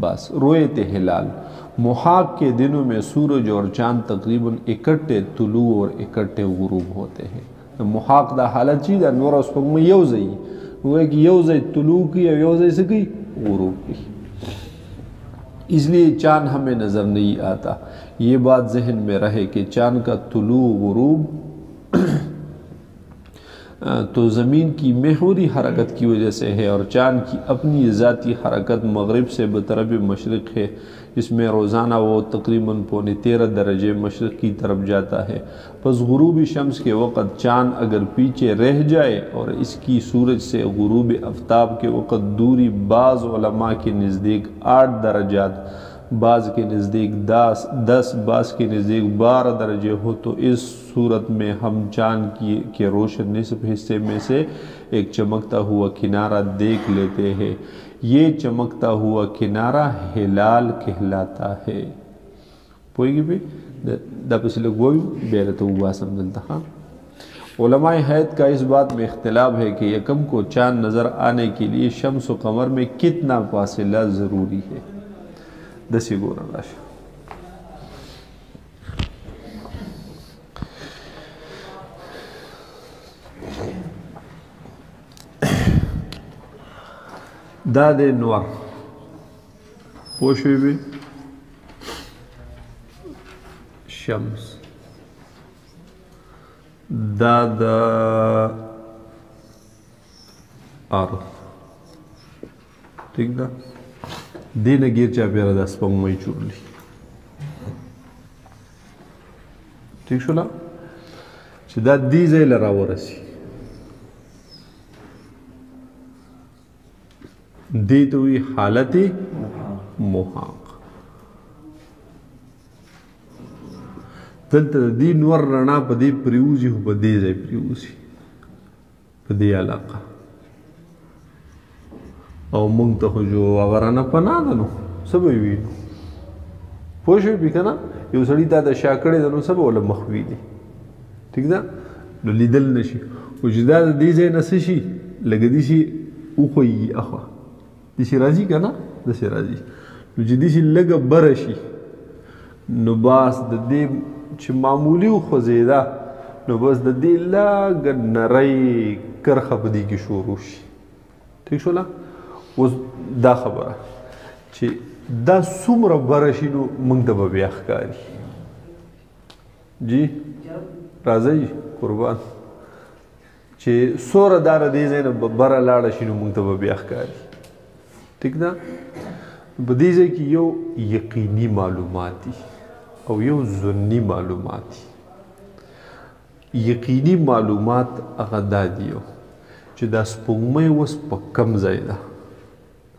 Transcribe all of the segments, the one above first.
बस रोयत हिलाल। मुहाक के दिनों में सूरज और चांद तकरीबन इकट्ठे तुलू और इकट्ठे गुरूब होते हैं। मुहाक दा हालत चीज नूर और स्पगम यौ जई वो कि यौ जई तुलू की यौ जई से की गुरूब की, इसलिए चांद हमें नज़र नहीं आता। ये बात जहन में रहे कि चांद का तुलू गुरूब तो ज़मीन की महवरी हरकत की वजह से है और चाँद की अपनी ज़ाती हरकत मगरिब से बतरब मशरक़ है, इसमें रोज़ाना वो तकरीबन 13.5 दर्जे मशरक़ की तरफ जाता है। बस गुरूब शम्स के वक़्त चाँद अगर पीछे रह जाए और इसकी सूरज से गुरूब आफ्ताब के वक़्त दूरी बाज़ उलमा के नज़दीक 8 दर्जात, बाज़ के नज़दीक 10, बाज़ के नज़दीक 12 दर्जे हो, तो इस सूरत में हम चाँद के रोशन निसफ हिस्से में से एक चमकता हुआ किनारा देख लेते हैं। ये चमकता हुआ किनारा हिलाल कहलाता है। पोएगी भी दपसिल गोई बेर तो हुआ समझता। हाँ, उलमाए हैत का इस बात में इख्तिलाफ है कि यकम को चाँद नज़र आने के लिए शम्स व कमर में कितना फासिला ज़रूरी है। दसी गोरा राश दादे नवर पोशवी भी शम्स दादा आर ठीक ना दिन गिर चा प्यारा दस पंगमई चूरली ठीक शुला चिदा दी जे लरा वरसी दी तो हुई हालती मुहाक दलता दी नवर रना पदी प्रियूजी हो पदी जे प्रियूजी पदी आलाका और मंग तो हो जो अवराना पना दनो सब हुई पोश भी कना यो सड़ी ता शाकड़े दनो सब ओला मखवी दी ठीक ना नो लिदल नशी उजदा दी जे नसशी लगदीशी उखोई अखवा दिशी राजी कना दसे राजी जिदिशी लग बरशी नो बास दे च मामूली खोजेदा नो बस दे लग नरई कर खबदी की शुरूश ठीक शोला उस दा खबरा चे दा सुमर बरशी नो मंगतब ब्याखकारी जी राजी कुर्बान चे सोर दार दे जेन बरा लाड़शी नो मंगतब ब्याखकारी ठीक ना बदीजे की यो यकीनी मालूमाती और यो ज़ुन्नी मालूमाती। यकीनी मालूमात अगदा दियो जो दा स्पुंगमय वस पक्कम जायदा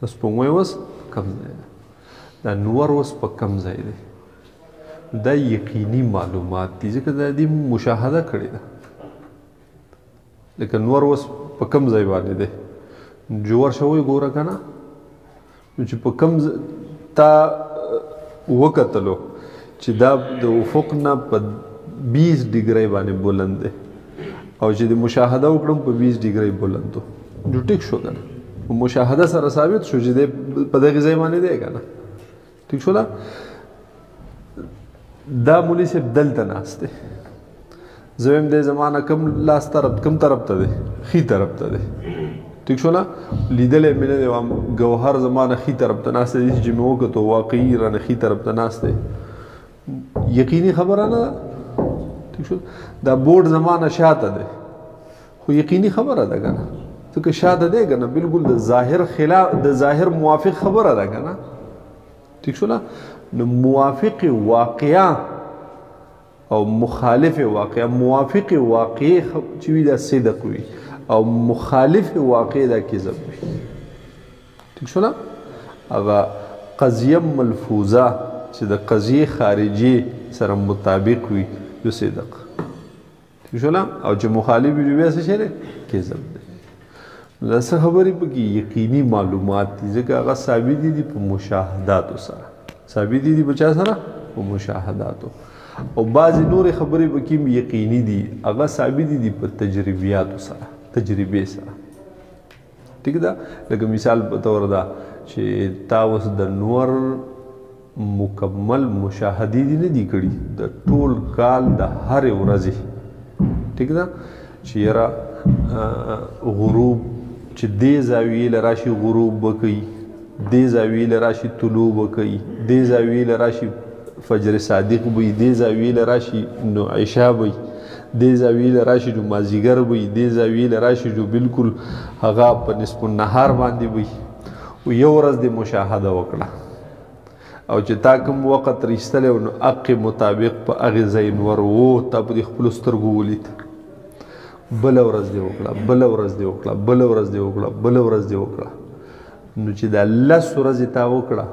स्पुंगमय वस कम जायदा दा नूर वस पक्कम जायदे दा यकीनी मालूमात दी जैसे दा दी मुशाहदा करेगा लेकिन नूर वस पक्कम जायवाने दे जो वर्ष वो गोरा का ना چې په کم تا وکتلو چې دا د افق نه په 20 ډیګري باندې بلند دی او چې د مشاهده وکړم په 20 ډیګري بلند دو جو ټیک شو کنه مشاهده سره ثابت شو چې د په دغه ځای باندې دی کنه ټیک شو دا مولوی صاحب دلته ناشته زویم د زمانہ کم لاس طرف کم طرف ته دی خي طرف ته دی ٹھیک شو نا لیدلے میں نے گوہر زمانہ خی طرف تناستے جس جمعوں کو تو واقعی رن خی طرف تناستے یقینی خبر آنا ٹھیک شو دا بورڈ زمانہ شاہتا دے خو یقینی خبر آدھا گنا تو کہ شاہتا دے گنا بالکل دا ظاہر خلاف دا ظاہر موافق خبر آدھا گنا ٹھیک شو نا موافق واقعہ او مخالف واقعہ موافق واقعی چوی دا صدق ہوئی او مخالف واقع دا کذب وي ٹھیک شو نا اغا قضیه ملفوظه چې د قضیه خارجي سره مطابق وي جو صدق ٹھیک شو نا او چې مخالف وي بیا څه شي کذب دی دا څه خبرې پکې یقیني معلومات دي ځکه هغه ثابت دي په مشاهداتو سره ثابت دي په چا سره په مشاهداتو او بعضې نورې خبرې پکې یقیني دي هغه ثابت دي په تجربیاتو سره تجربه سره ٹھیک دا لکه مثال په تور دا چې تا اوس د نور مکمل مشاهدې دي نه دي کړي د ټول کال د هرې ورځې ټیک ده چې یاره غروب چې دې زاویې له راشي غروب به کوي دې زاویې له راشي طلوع به کوي دې زاویې له راشي فجر صادق به وي دې زاویې له راشي نو عشا به وي دې زاویې له راشي جو مازدیګر به وي دې زاویې له راشي جو بالکل هغه په نصف النهار باندې وي و یو ورځ دې مشاهده وکړه او چې تا کوم وخت رښتلی نو هغې مطابق په هغې ځای نور و تا په دې خپلو سترګو ولید بله ورځ دې وکړه بله ورځ دې وکړه بله ورځ دې وکړه بله ورځ دې وکړه نو چې دا 10 ورځې تا وکړه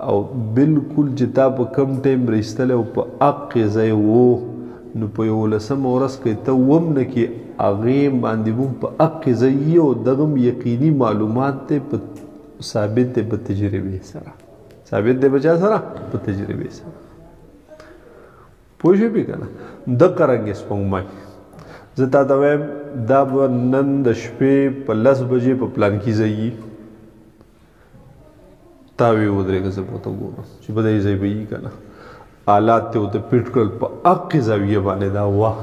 او بالکل چې تا په کم ټایم رښتلی او په هغې ځای و نو په 11مه ورځ کې ته وم نه کې هغې باندې مو په هغې ځای او دغه یقیني معلومات دی په ثابت دی په تجربې سره ثابت دی په چا سره په تجربې سره پوه شوې پې که نه دغه رنګې سپوږمۍ زه تا ته وایم دا به نن د شپې په 10 بجې په پلانکي ځای تا وی ودرېږه زه به ورته ګورم چې په دې ځای به یي که نه آلات ته ورته پټ کړل په هغې زاویې باندې دا وه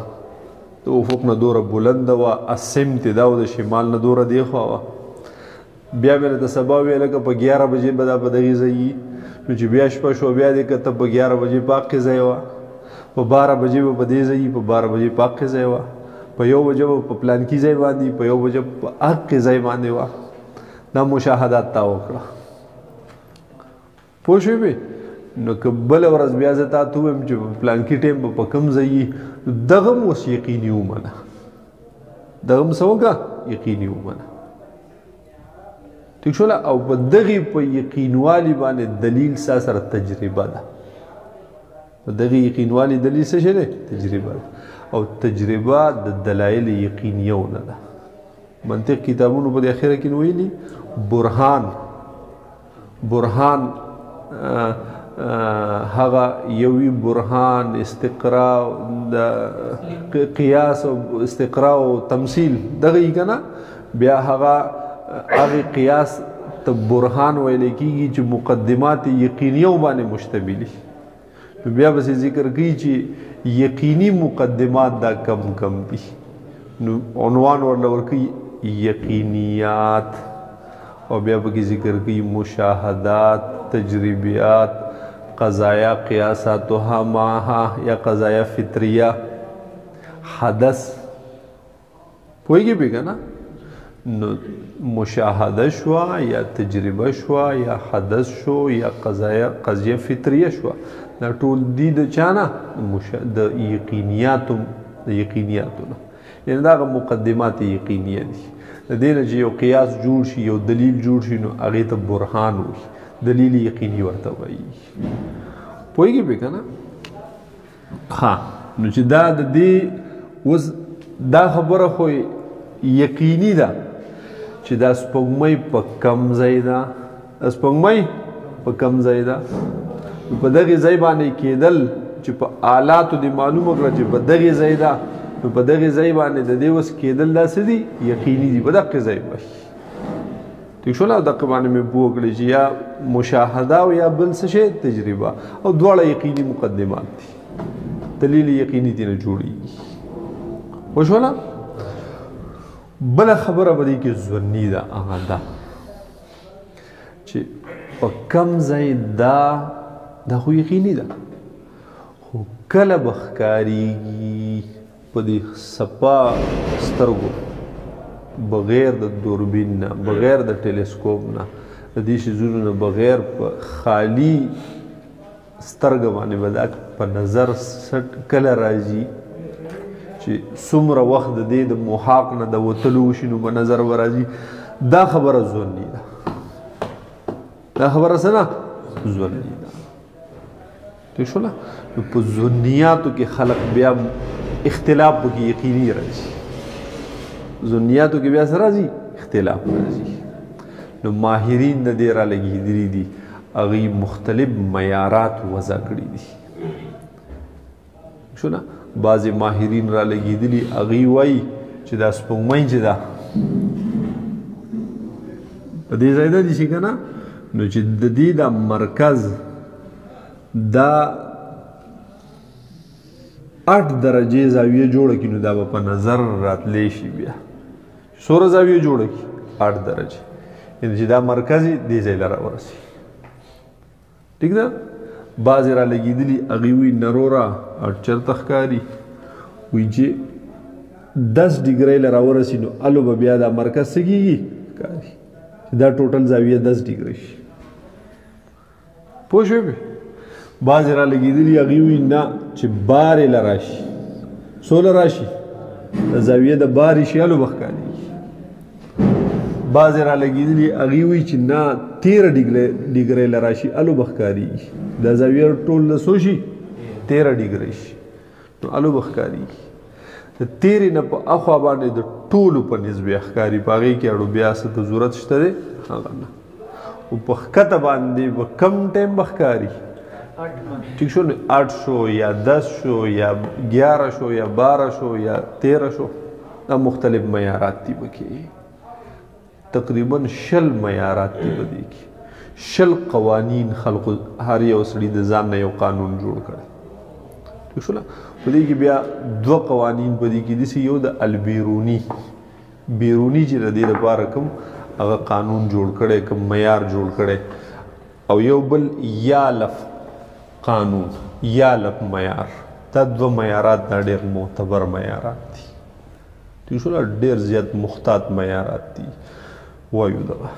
د افق نه دوره بلنده وه سمت یې دا و د شمال نه دوره دېخوا وه بیا مې راته سبا ویې لکه په 11 بجې به دا په دغې ځای یي نو چې بیا شپه شوه بیا دې کته په 11 بجې په هغې ځای وه په 12 بجې به په دې ځای یي په 12 بجې په هغې ځای وه په 1 بجه به په پلانکي ځای باندې په 1 بجه په هغې ځای باندې وه دا مشاهدات تا وکړه پوه شوې بې نو که بله ورځ بیا زه تا ته ووایم چې په پلانکي ټایم به په کوم ځای یي دغه هم اوس یقیني ومنه دغه هم څه وکړه یقیني ومنه ټیک شوله او په دغې په یقینوالي باندې دلیل ستا سره تجربه ده په دغې یقینوالي دلیل څه شی دی تجربه ده او تجربه د دلایل یقینیونه ده منطق کتابونو په د اخره کې نو ویلي برهان هغه یوی برهان استقرا د قیاس او استقرا او تمثیل دغه یې که نه بیا هغه قیاس ته برهان ویل کېږي چې مقدمات یقینیو باندې مشتملي نو بیا به ذکر کوي چې یقیني مقدمات دا کم دي نو عنوان ورله ورکوي یقینیات او بیا به کې ذکر کوي مشاهدات تجربیات قضایا قیاساتها معها یا قضایا فطریه حدث پوهېږي پې که نه نو مشاهده شوه یا تجربه شوه یا حدث شو یا قضیه فطریه شوه دا ټول دي د چا نه د یقینیاتو نه یعنې دا هغه مقدمات یقینیه دي د دې نه چې یو قیاس جوړ شي یو دلیل جوړ شي نو هغې ته برهان وایي دلیل یقیني ورته وایي پوهېږي پې که نه ها نو چې دا د دې اوس دا خبره خو یقیني ده چې دا سپوږمۍ په کم ځای ده سپوږمۍ په کم ځای ده په دغې ځای باندې کېدل چې په آلاتو دې معلومه کړه چې په دغې ځای ده نو په دغې ځای باندې د دې اوس کېدل دا څه دي یقیني دي په دغې ځای باندې ټیک شوله او دغه باندې مې پوه کړې چې یا مشاهده او یا بل څه شی تجربه او دواړه یقیني مقدمات دي دلیل یقیني دې نه جوړېږي پوه شوله بله خبره به دې کې ظني ده هغه ده چې په کم ځای دا خو یقیني ده خو کله به ښکارېږي په دې صفا سترګو بغیر د دوربین نه بغیر د ټیلیسکوپ نه د دې شیزونو نه بغیر په خالی سترګه باندې به دا په نظر کله راځي چې څومره وخت د دې د محاق نه د وتلو وشي نو په نظر به راځي دا خبره ظني ده دا خبره څه ده ظني ده ٹھیک شوله نو په ظنیاتو کې خلق بیا اختلاف پکې یقیني راځي ظنیاتو کې بیا څه راځي اختلاف راځي نو ماهرین د دې رالګېدلي دي هغوی مختلف معیارات وضع کړي دي شونه بعضې ماهرین رالګېدلي هغوی وایي چې دا سپوږمۍ چې ده په دې ځای ده چې که نه نو چې د دې د مرکز دا 8 درجې زاویه جوړه کړي نو دا به په نظر راتلی شي بیا څومره زاویه جوړه کړي 8 درجې یعنې چې دا مرکز یې دې ځای له راورسي ټیک ده بعضې را لګېدلي هغې وایي نروره چېرته ښکاري وایي چې 10 ډیګرۍ له راورسي نو الو به بیا دا مرکز څه کېږي ښکاري چې دا ټوټل زاویه 10 ډیګرۍ شي پوه شوې بعضې را لګېدلي هغې وایي نه چې بارې له راشي څوله راشي د زاویه د بارې شي الو به ښکارېږي بعضې را لګېدلي هغې وایي چې نه 13 ډیګرۍ له راشي الو به ښکارېږي دا زاویه ټول د څو شي 13 ډیګرۍ شي نو الو به ښکارېږي د تیرې نه په اخوا باندې د ټولو په نسبت بیا ښکاري په هغې کې اړو بیا څه د ضرورت شته دی هغه نه او په ښکته باندې به کم ټایم به ښکاري ٹھیک شو 8 شو یا 10 شو یا 11 شو یا 12 شو یا 13 شو دا مختلف معیارات دي پکې تقریبا 20 معیارات دي پدې کې 20 قوانین خلق هر یو سړي د ځان نه یو قانون جوړ کړي ٹھیک شو پدې کې بیا 2 قوانین پدې کې دي یو د البیرونی چې د دې لپاره کوم هغه قانون جوړ کړي کوم معیار جوړ کړي او یو بل یالف قانون یالف معیار دا 2 معیارات دا ډېر معتبر معیارات دي ٹھیک شو ډېر زیات محتاط معیارات دي وایو دغه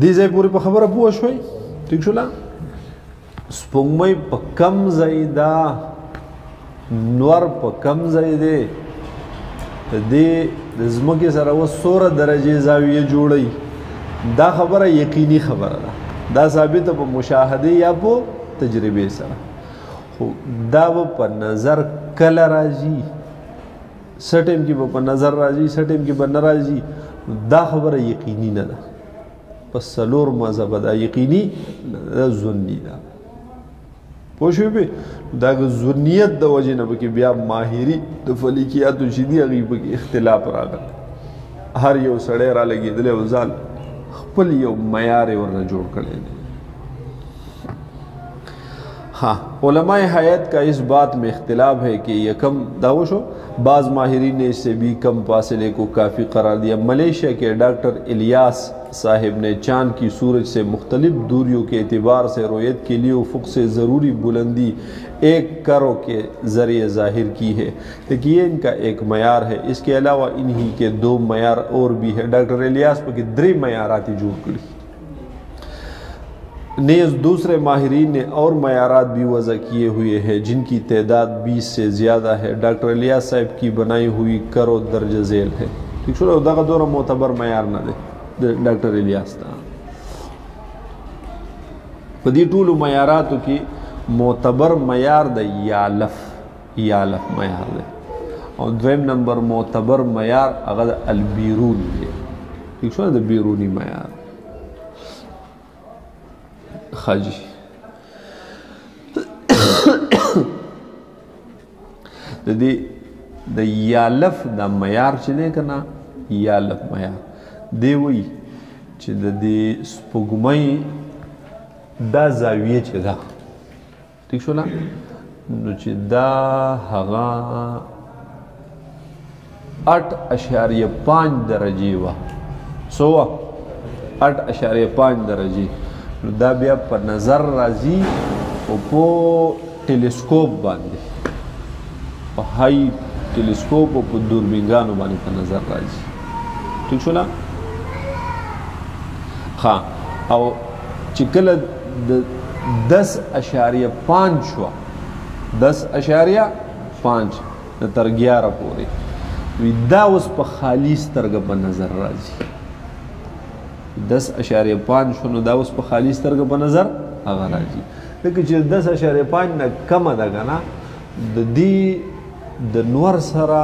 دې ځای پورې په خبره پوه شوئ ٹھیک شو سپوږمۍ په کم ځای ده نور په کم ځای دی د دې د ځمکې سره اوس 16 درجې زاویه جوړوي دا خبره یقیني خبره ده دا ثابته په مشاهده یا په تجربې سره خو دا به په نظر کله راځي څه ټایم کې به په نظر راځي څه ټایم کې به نه راځي دا خبره یقیني نه ده په 4 مذهبه دا یقیني دا ظني ده پوه شوې پې دا ظنیت د وجې نه پکې بیا ماهري د فلکیاتو چې دي هغې پکې اختلاف راغلی هر یو سړی را لګېدلی او ځان خپل یو معیار یې ورنه جوړ کړی دی हाँ उलमा हयात का इस बात में इख्तिलाफ है कि यह कम दावश हो बाज़ माहिरीन ने इससे भी कम फासले को काफ़ी करार दिया मलेशिया के डॉक्टर इलियास साहिब ने चाँद की सूरज से मुख्तलिफ दूरियों के एतबार से रोयत के लिए उफ़ुक़ से ज़रूरी बुलंदी 1 करो के ज़रिए ज़ाहिर की है लेकिन ये इनका एक मयार है इसके अलावा इन्हीं के 2 मयार और भी है डॉक्टर इलियास पर 3 मयाराती जोड़ करी नेज़ दूसरे माहिरीन ने और मयारात भी वज़ा किए हुए हैं जिनकी तादाद 20 से ज़्यादा है डॉक्टर इलियास साहब की बनाई हुई करो दर्ज झेल है ठीक है दगा दौरा मोतबर मयार न दे डॉक्टर इलियास था पदी टूल मयारात की मोतबर मयार द यालफ मयार दे और 2 नंबर मोतबर मयार अगर अलबीरून है ठीक है द बीरूनी मयार खाजी د یالف د معیار چې دی که نه یالف معیار دی وایي چې د دې سپوږمۍ دا زاویه چې ده ټیک شو نو چې دا هغه 8.5 درجې وه څو وه 8.5 درجې نو دا بیا په نظر راځي او په ټیلیسکوپ باندې په های ټیلیسکوپ او په دوربینګانو باندې په نظر راځي ټیک شو ها او چې کله د 10.5 شو 10.5 تر 11 پورې وی دا اوس په خالي سترګه په نظر راځي 10.5 شو نو دا اوس په خالي سترګه په نظر هغه راځي لکه چې 10.5 نه کمه ده که نه د دې د نور سره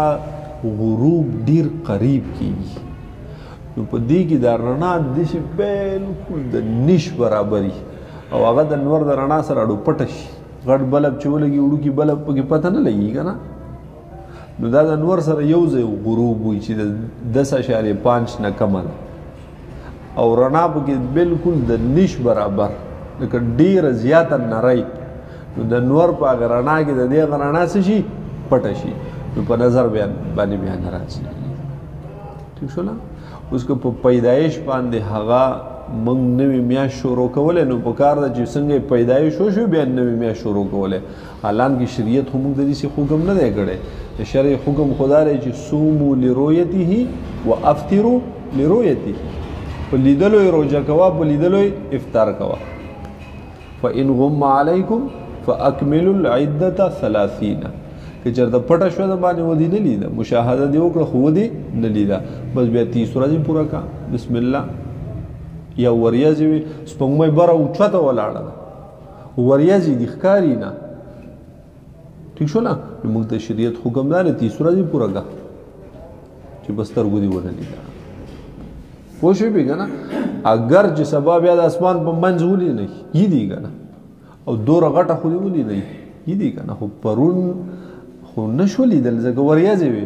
غروب ډیر قریب کیږي نو په دې کې دا رڼا داسې بالکل د نیش برابري او هغه د نور د رڼا سره اډو پټه شي غټ بلب چې ولګي وړوکي بلب پکې پته نه لګي که نه نو دا د نور سره یو ځای غروب وي چې د 10.5 نه کمه ده او رڼا پکې بالکل د نش برابر لکه ډېره زیاته نری نو د نور په هغه رڼا کې د دې هغه رڼا څه شي پټه شي نو په نظر باندې بیا نه راځي ٹھیک شو نه اوس که په پیدایش باندې هغه موږ نوې میاشت شروع کولی نو په کار ده چې څنګه پیدایش وشو بیا نوې میاشت شروع کولی حالانکې شریعت خو موږ د دې حکم نه دی کړی د شرع حکم خدا دی چې صوموا لرؤیته و افطروا لرؤیته په لیدلو یې روژه کوه په لیدلو یې افطار کوه فإن غم علیکم فاکملوا العدة 30 که چېرته پټه شوه د باندې ودې نه لیده مشاهده دې وکړه خو ودې نه لیده بس بیا 30 ورځې پوره کړه بسم الله یا وریځې وي سپوږمۍ بره اوچته ولاړه ده وریځې دي ښکاري نه ټیک شو نه نو موږ د شریعت حکم دا دی 30 ورځې پوره کړه چې په سترګو دې ونه لیده پوه شوې پې که نه اگر چې سبا بیا د اسمان په منځ ولیدی یي دي که نه او دوره غټه خو دې ولیدی یي دي که نه خو پرون خو نشو لیدل ځکه وریځې وي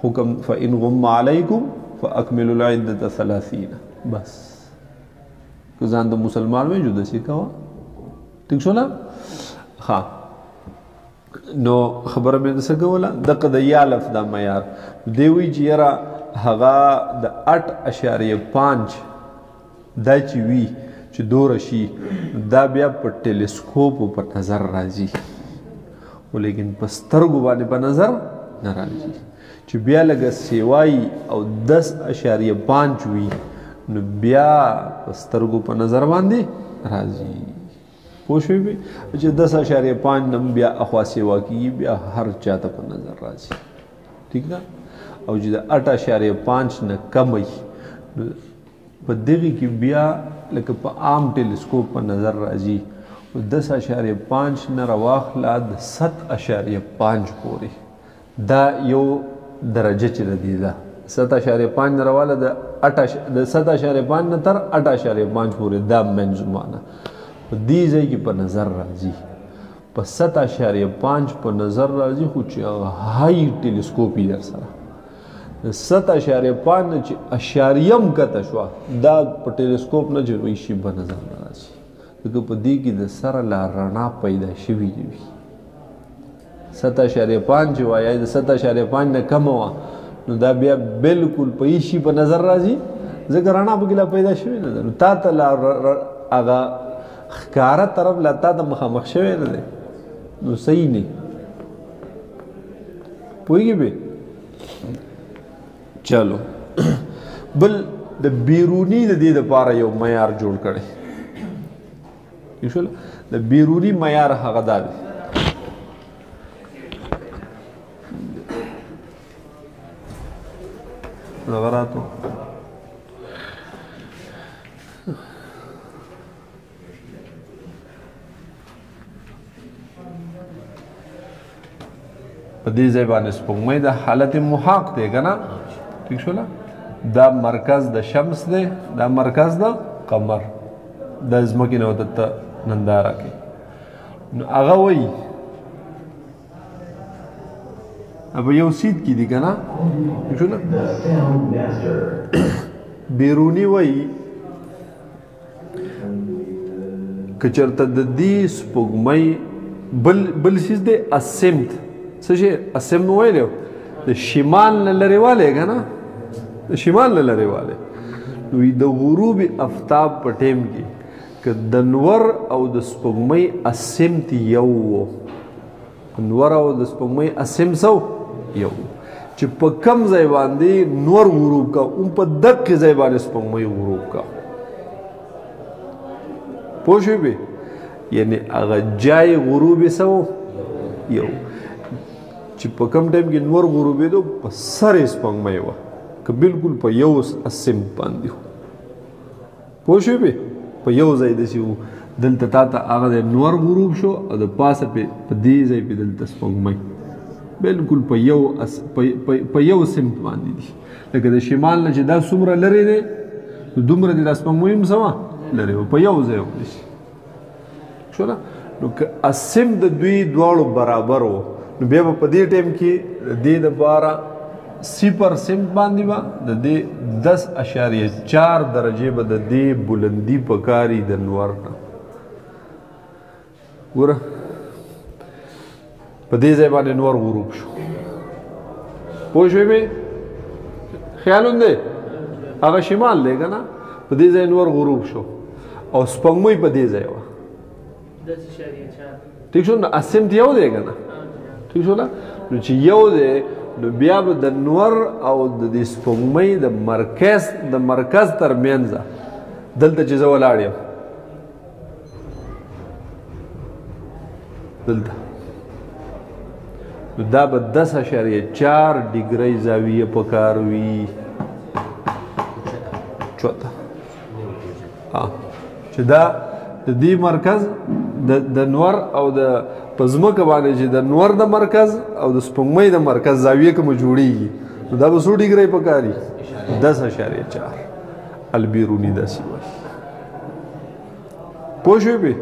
حکم فإن غم علیکم فاکملوا العدة 30 بس که ځان د مسلمان وې جو داسې کوه ټیک شو نه ښه نو خبره مې د څه کوله دغه د یا لفظ دا معیار دی وایي چې یاره هغه د 8.5 دا چې وي چې دوره شي دا بیا په ټیلیسکوپ په نظر راځي خو لیکن په سترګو باندې په نظر نه راځي چې بیا لږه سیوایي او 10.5 وي نو بیا په سترګو په نظر باندې راځي پوه شوې پې چې 10.5 نه بیا اخوا سیوا کېږي بیا هر چاته په نظر راځي ټیک ده او چې د 8.5 نه کم وي په دغې کې بیا لکه په عام ټیلیسکوپ په نظر راځي 10.5 نه راواخله د 7.5 پورې دا یو درجه چې دی ده 7.5 نه راواله د 7.5 نه تر 8.5 پورې دا منځمانه په دې ځای کې په نظر راځي په 7.5 په نظر راځي خو چې هاي ټیلیسکوپ یې در سره 7.5 نه چې اشاریم کته شوه دا په ټیلیسکوپ نه چې وایي شي په نظر نه راځي ځکه په دې کې د سره لا رڼا پیدا شوي وي 7.5 چې وایي د 7.5 نه کمه وه نو دا بیا بالکل په هیڅ شي په نظر راځي ځکه رڼا پکې لا پیدا شوې نه ده نو تا ته لا هغه ښکاره طرف لا تا ته مخامخ شوی نه دی نو صحیح نه پوهېږې بې چلو بل د بیروني د دې دپاره یو معیار جوړ کړی د بیروني معیار هغه دا دی نغراتو په دې ځای باندې سپوږمۍ د حالت محاق دی که نه ټیک شوله دا مرکز د شمس دی دا مرکز د قمر د ځمکې نه ورته ننداره کوي نو هغه وایي अब یو سید کی دی کنه شو بیرونی وای کچرته د دې سپوږمۍ بل سیز دی اسمت څه شي اسم نو ویلو د شمال نه لري والے کنه د شمال نه لري والے نو د غروب افتاب په ټیم کې ک د نور او د سپوږمۍ اسمت یو نور او د سپوږمۍ اسم سو یو چې په کم ځای باندې نور غروب کا په دقیق ځای باندې سپوږمۍ غروب کا پوه شوې به یعنی هغه جای غروب سو یو چې په کم ټایم کې نور غروبېدو په سر سپوږمۍ وه که بالکل په یو اسم باندې پوه شوې به په یو ځای داسې و دلته تا ته هغه د نور غروب شو او د پاسه په دې ځای پې دلته سپوږمۍ بالکل په یو سمت باندې دي لکه د شمال نه چې دا څومره لرې دی نو دومره دې دا سپوږمۍ هم سمه لرې وه په یو ځای ودی شي شو نه نو که اسم د دوی دواړو برابر و نو بیا به په دې ټایم کې د دې دپاره صفر سمت باندې به د دې 10.4 درجې به د دې بلندي پکاري د نور نه ګوره په دې ځای باندې نور غروب شو پوه شوې مې خیال دی هغه شمال دی که نه په دې ځای نور غروب شو او سپوږمۍ په دې ځای وه ټیک شو نو اسمت یو دی که نه ټیک شو نو چې یو دی نو بیا به د نور او د دې سپوږمۍ د مرکز ترمنځ دلته چې زه ولاړ یم دلته نو دا به 10.4 ډیګرۍ زاویه پکار وي چوته چې دا د دې مرکز د نور او د په ځمکه باندې چې د نور د مرکز او د سپوږمۍ د مرکز زاویه کومه جوړیږي نو دا به څو ډیګرۍ پکاري 10.4 البیروني داسې وایي پوه شوې پې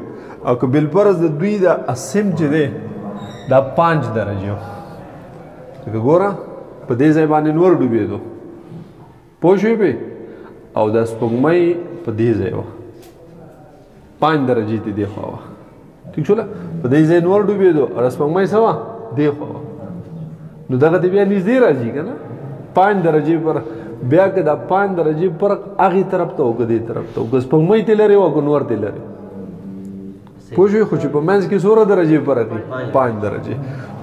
او که بالفرض د دوی د اسم چې دی دا 5 درجه لکه ګوره په دې ځای باندې نور ډوبېدو پوه شوې پې او د سپوږمۍ په دې ځای وه 5 درجې ته دې خوا وه ټیک شوله په دې ځای نور ډوبېدو او د سپوږمۍ څه وه دې خوا وه نو دغه ته بیا نږدې راځي که نه 5 درجې پر بیا که دا 5 درجې فرق هغې طرف ته او که دې طرف ته او که سپوږمۍ ته لرې او که نور ته لرې پوه شوې خو چې په منځ کې څومره درجې فرق وي 5 درجې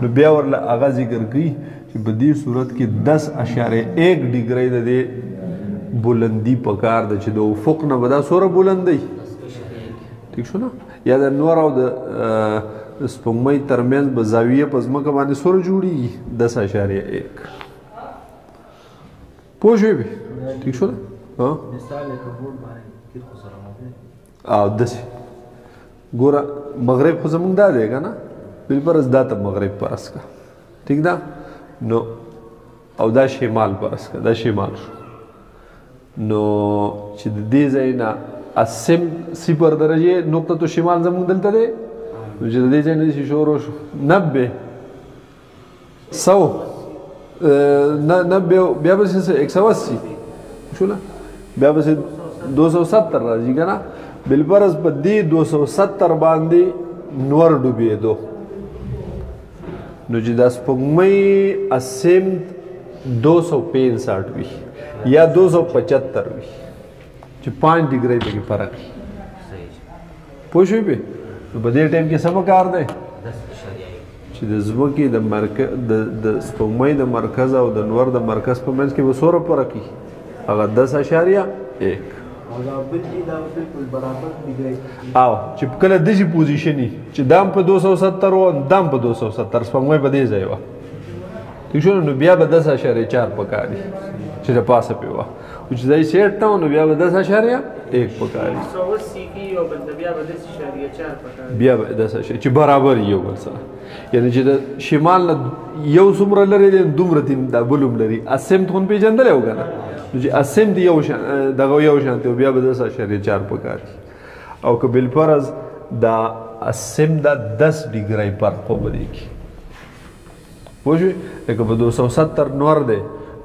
نو بیا ورله هغه ذکر کوي چې په دې صورت کې 10.1 ډیګرۍ د دې بلندي پکار ده چې د افق نه به دا څومره بلند دی ټیک شو نه یا د نور او د سپوږمۍ ترمنځ به زاویه په ځمکه باندې څومره جوړېږي 10.1 پوه شوې بې ټیک شو نه او داسې ګوره مغرب خو زمونږ دا دی که نه بالفرض دا ته مغرب فرض که ټیک ده نو او دا شمال فرض که دا شمال شو نو چې د دې ځای نه اسم 0 درجې نقطه شمال زمونږ دلته دی نو چې د دې ځای نه داسې شروع شو 90 بیا به 180 شو نه بیا به 270 راځي که نه بالفرض په دې 270 باندې نور ډوبېدو نو چې دا سپوږمۍ اسمت 265 وي یا 275 وي چې 5 ډیګرۍ پکې فرق وي پوه شوې پې نو په دې ټایم کې څه پکار دی چې د ځمکې د سپوږمۍ د مرکز او د نور د مرکز په منځ کې به څومره فرق وي هغه 10.1 او چې کله داسې پوزیشن وي چې دام په 270 و دام په 270 سپوږمۍ په دې ځای وه ټیک شو نو بیا به 10.4 پکاري چې د پاسه پې وه او چې ځای سیټ نه و نو بیا به 10.1 پکاري بیا به 10 چې برابر یو بل سره یعنی چې د شمال نه یو څومره لرې دی دومره تین دا بل هم لري اسمت خو پېژندلی و که نه نو چې اسمت دغه یو شانتي و بیا به 10.4 پکاري او که بالفرض دا اسمت دا 10 ډیګرۍ فرق خو به دی کې پوه شوې لکه په 270 نور دی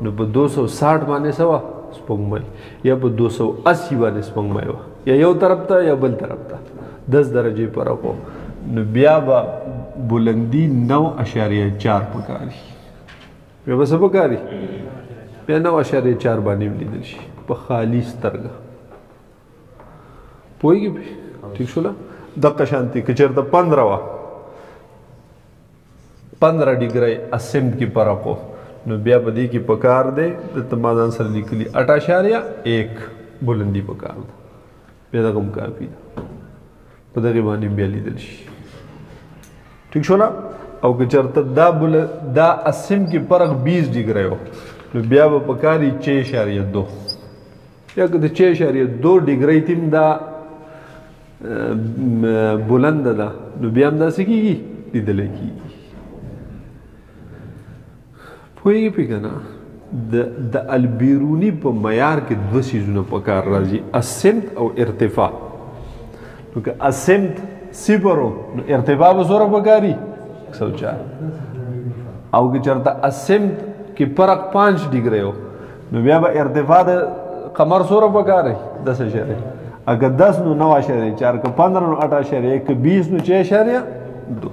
نو په 260 باندې څه وه سپوږمۍ یا په 280 باندې سپوږمۍ وه یا یو طرف ته یا بل طرف ته 10 درجې فرق و نو بیا به بلندی 9.4 پکاري بیا به څه پکاري بیا 9.4 باندې لیدل شي په خالي سترګه پوهېږي پې ټیک شوله دقه شانتي که چېرته 15 وه 15 ډیګرۍ اسمت کې فرق و نو بیا په دې کې پکار دی دلته ما ځان سره لیکلي 8.1 بلندي پکار ده بیا دغه هم کافي ده په دغې باندې بیا لیدل شي ټیک شوله او که چېرته دا اسم کې فرق 20 ډیګرۍ و نو بیا به پکاري 6.2 یا که د 6.2 ډیګرۍ تیم دا بلنده ده نو بیا هم داسې کېږي لیدلی کېږي پوهېږي پې که نه د البیروني په معیار کې 2 څیزونه پکار راځي اسمت او ارتفاع نو که اسمت 0 و نو ارتفاع به څومره پکاري 104 او که چېرته اسمت کې فرق 5 ډیګري و نو بیا به ارتفاع د قمر سوره پکاره 10 اشاریه اگر 10 نو 9 اشاریه 4 که 15 نو 8 اشاریه 1 20 نو 6 اشاریه 2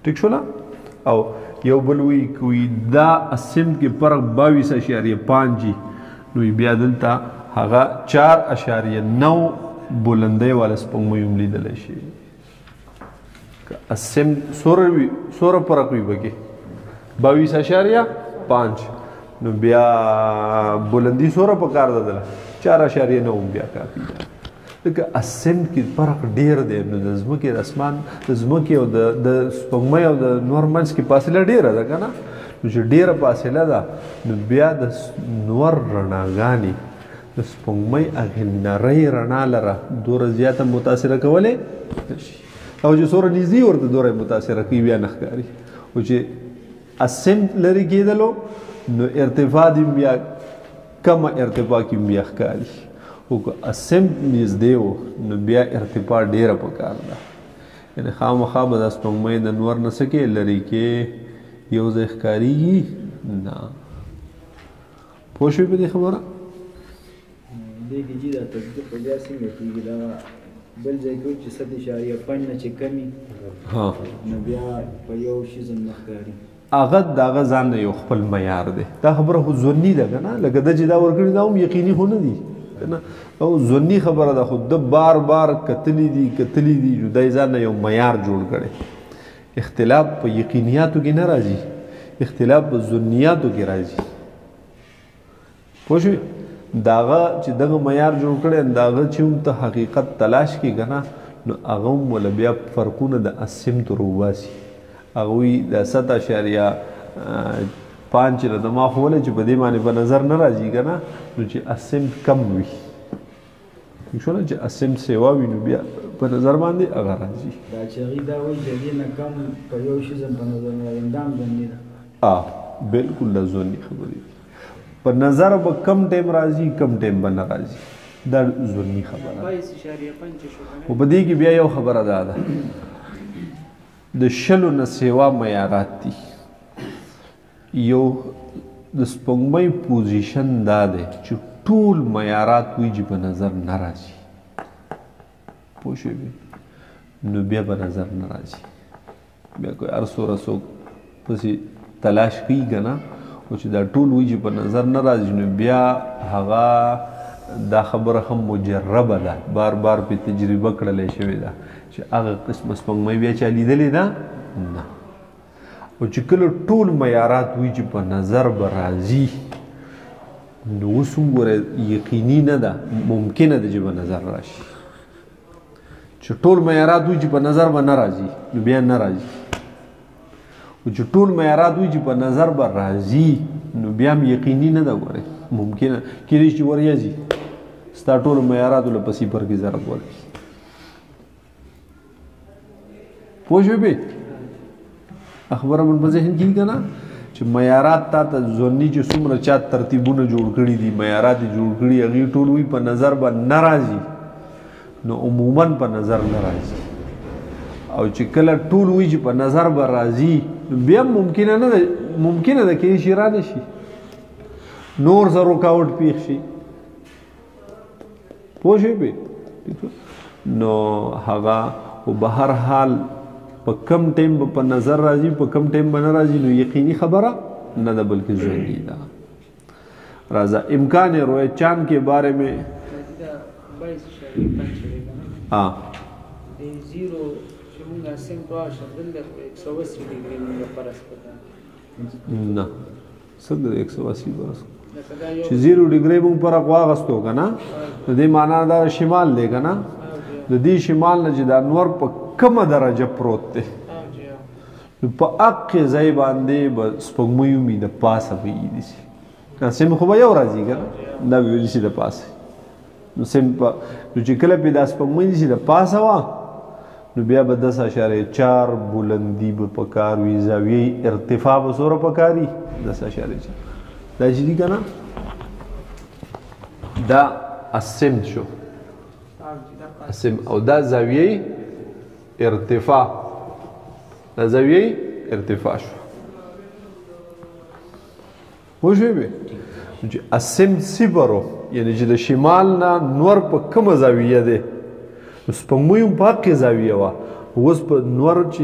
ٹھیک شو نا او یو بل وی کوي دا اسم کې فرق 22 اشاریه 5 جی نو بیا دلته هغه 4 اشاریه 9 بلندۍ والا سپوږمۍ هم لیدلی شي اسم سوره فرق وي پکې 22 اشاریه 5 نو بیا بلندی سوره پکار ده 4 اشاریه 9 بیا کافي ده لکه اسم کې فرق ډیر دی نو د ځمکې د اسمان د ځمکې او د سپوږمۍ او د نور منځ کې فاصله ډیره ده که نه نو چې ډیره فاصله ده نو بیا د نور رڼاګانې د سپوږمۍ هغې نرۍ رڼا لره دومره زیاته متاثره کولی نه شي او چې څومره نږدې ورته دومره متاثره کوي بیا نه ښکاري خو چې اسم لرې کېدلو نو ارتفاع دې بیا کمه ارتفاع کې بیا ښکاري خو که اسم نږدې و نو بیا ارتفاع ډیره پکار ده یعنې خامخا به دا سپوږمۍ د نور نه څه کې لرې کې یو ځای ښکارېږي نه پوه شوې په دې خبره دې کې چې دا تصدیق په بیا څنګه کېږي دا بل ځای کې چې 7.5 نه چې کمي نو بیا په یو شي ځم نه ښکاري هغه د هغه ځان نه یو خپل معیار دی دا خبره خو ظني ده که نه لکه ده چې دا ورکړي دا هم یقیني خو نه دي او ظني خبره ده خو ده بار بار کتلی دي نو دا یې ځان نه یو معیار جوړ کړی اختلاف په یقینیاتو کې نه راځي اختلاف په ظنیاتو کې راځي پوه شوې د هغه چې دغه معیار جوړ کړی د هغه چې هم ته حقیقت تلاش کړي که نه نو هغه هم وله بیا فرقونه د اسم تر وباسي هغه وایي د 7.5 چې د ما خو ولی چې په دې باندې په نظر نه راځي که نه نو چې اسم کم وي شو نه چې اسم سیوا وي نو بیا په نظر باندې هغه راځي دا چې هغوی دا وایي چې هغې نه کم په یو شي ځم په نظر نه راځي دا هم ظني ده بلکل دا ظني خبرې په نظر به کم ټایم راځي کم ټایم به نه راځي دا ظني خبره خو په دې کې بیا یو خبره دا ده د 20 نه سیوا معیارات دي یو د سپوږمۍ پوزیشن دا دی چې ټول معیارات وي چې په نظر نه راځي پوه شوې نو بیا په نظر نه راځي بیا کوئی هر څومره څوک پسې تلاش کوي که نه او چې دا ټول وي چې په نظر نه راځي نو بیا هغه دا خبره هم مجربه ده بار بار پې تجربه کړلی شوې ده چې هغه قسمه سپوږمۍ بیا چا لیدلې ده نه او چې کله ټول معیارات وي چې په نظر به راځي نو اوس هم ګوره یقیني نه ده ممکنه ده چې په نظر راشي چې ټول معیارات وي چې په نظر به نه راځي نو بیا نه راځي او چې ټول معیارات وي چې په نظر به راځي نو بیا هم یقیني نه ده ګوره ممکنه کېدای شي وریځي ستا ټولو معیاراتو له په صفر کې ضرب ورکړي پوه شوې بې خبره من په ذهن کې که نه چې معیارات تا ته ظني چې څومره چا ترتیبونه جوړ کړي دي معیارات یې جوړ کړي هغې ټول وي په نظر به نه راځي نو عموما په نظر نه راځي او چې کله ټول وي چې په نظر به راځي بیا ممکنه نه ده ممکنه ده کېدای شي را نه شي نور زه رکاوټ پیښ شي پوه شوې پې نو هغه خو به هر حال په کم ټایم به په نظر راځي په کم ټایم به نه راځي نو یقیني خبره نه ده بلکې ظني ده راځه امکان روی چاند کے بارے میں نه څنګه 180 برس چې 0 ډیګري موږ پر واغستو که نه د دې معنا دا شمال دی که نه د دې شمال نه چې دا نور په کومه درجه پروت دی نو په هغې ځای باندې به سپوږمۍ ومي د پاسه به یې نیسي سیم خو به یو راځي که نه دا به یې نیسي د پاسه نو سیم نو چې کله پې دا سپوږمۍ نیسي د پاسه وه نو بیا به 10.4 بلندي به پکار وي زاویې ارتفاع به څومره پکار وي 10.4 دا چې دي که نه دا اسم شو اسم او دا زاویې ارتفاع دا زاویې ارتفاع شو پوه شوې به چې السمت صفرو یعنی چې د شمال نه نور په کومه زاویه دی نو سپوږمۍ هم په هغې زاویه وه اوس په نور چې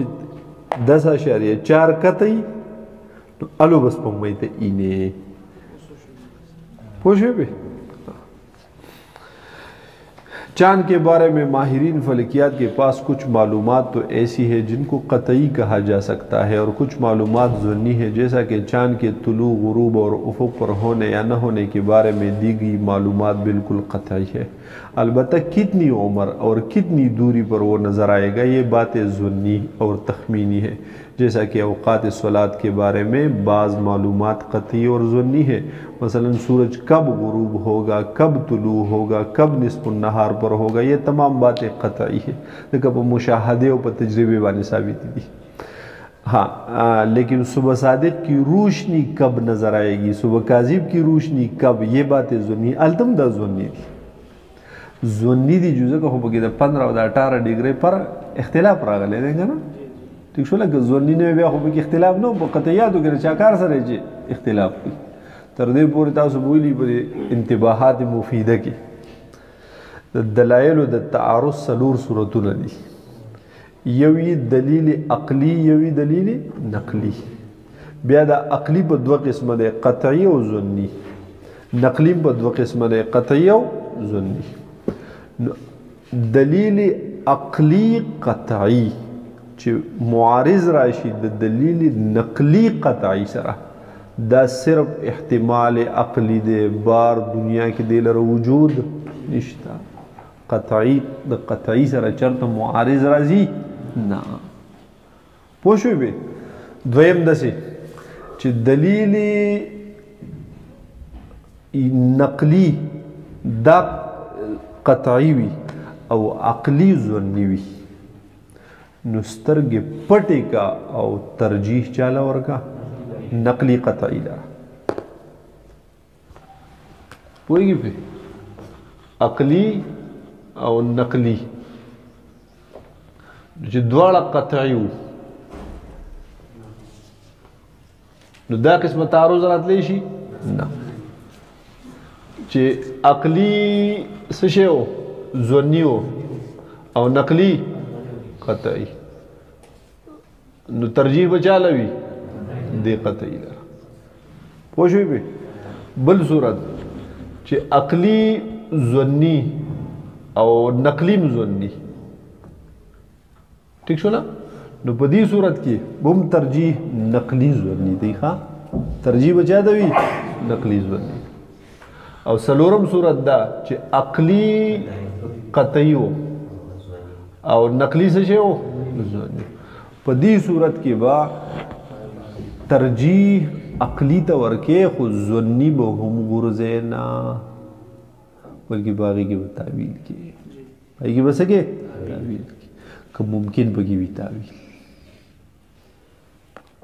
10.4 کتی نو الو به سپوږمۍ ته اینې پوه شوې به चांद के बारे में माहिरीन फलकियात के पास कुछ मालूमात तो ऐसी है जिनको कतई कहा जा सकता है और कुछ मालूमात ज़ुन्नी है जैसा कि चांद के तुलू गुरूब और उफ़ुक़ पर होने या न होने के बारे में दी गई मालूमात बिल्कुल कतई है अलबत्ता कितनी उम्र और कितनी दूरी पर वो नज़र आएगा ये बातें ज़ुन्नी और तखमीनी है जैसा कि औक़ात सलात के बारे में बाज़ मालूमात कतई और ज़ुन्नी है मसलन सूरज कब गुरूब होगा कब तुलू होगा कब निस्फ़ुन नहार पर होगा ये तमाम बातें कतई है लेकिन वो मुशाहदे और तजर्बे वाली साबित थी हाँ लेकिन सुबह सादिक की रोशनी कब नज़र आएगी सुबह काजिब की रोशनी कब ये बातें ज़ुन्नी अलतम दा ज़ुन्नी थी ज़ुन्नी थी जुज़े का हो 15 और 18 डिग्री पर इख्तिलाफ रागले देंगे ना ठीक शो लगे ज़ुन्नी ने भी हो कि इख्तिलाफ नो कतयात वगैरह चाकार सरे जे इख्तिलाफ की तरदे पूरी तासु बोली पर इंतबाहात मुफीदा की दलाइल द तारुस सलूर सूरतुन दी यवी दलील अक्ली यवी दलील नकली बया द अक्ली पर दो किस्म दे कतई और ज़ुन्नी नकली पर दो किस्म दे कतई और ज़ुन्नी दलील अक्ली कतई मुआरिज राशि द दलील नकली कतई सरा दा सिर्फ एहतिमाल अक्ली दे बार दुनिया के दिलर वजूद निश्ता कतई द कतई सरा चरत मुआरिज राजी ना पोशो बे द्वयम दसे چې دلیل نقلی دا قطعی وي او عقلی ظنی وي نو سترګې پټې کا او ترجیح چاله ورکا نقلی قطعی لرا پوهیږي په عقلی او نقلی چې دواړه قطعی وو نو دا قسمه تعارض راتلی شي نه چې عقلی څه شی وو ظنی وو او نقلی قطعی نو ترجیح بچاله وي دی قطعی لره پوه شوې به بل صورت چې عقلی ظنی او نقلی ظنی ٹھیک شو نا نو په دې صورت کې بم ترجیح نقلی ظنی دی ښا ترجیح بچا دی نقلی ظنی او سلورم صورت دا چې عقلی قطعی او نقلی څه شی وو ظنی په دې صورت کې با ترجیح عقلی ته ورکه خو ظنی به هم غرزینا بلکې باغی کې تعویل کې ایږي بس کې تعویل که ممکن بګي وی تعویل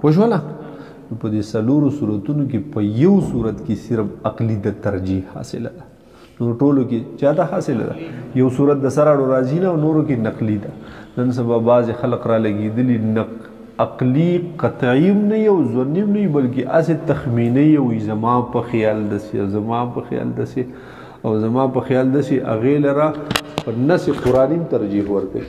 پوښولا په دې سلورو صورتونو کې په یو صورت کې صرف عقلی د ترجیح حاصله ده نو ټولو کې چاته حاصله ده یو صورت د سراړو راځي نه نورو کې نقلی ده نن سبا باز خلق را لګیدلی عقلی قطعی نه یو ظنی نه بلکې اسه تخمینی او زما په خیال دسي زما په خیال دسي او زما په خیال دسي اغه لرا پر نس قرآنی ترجیح ورکړي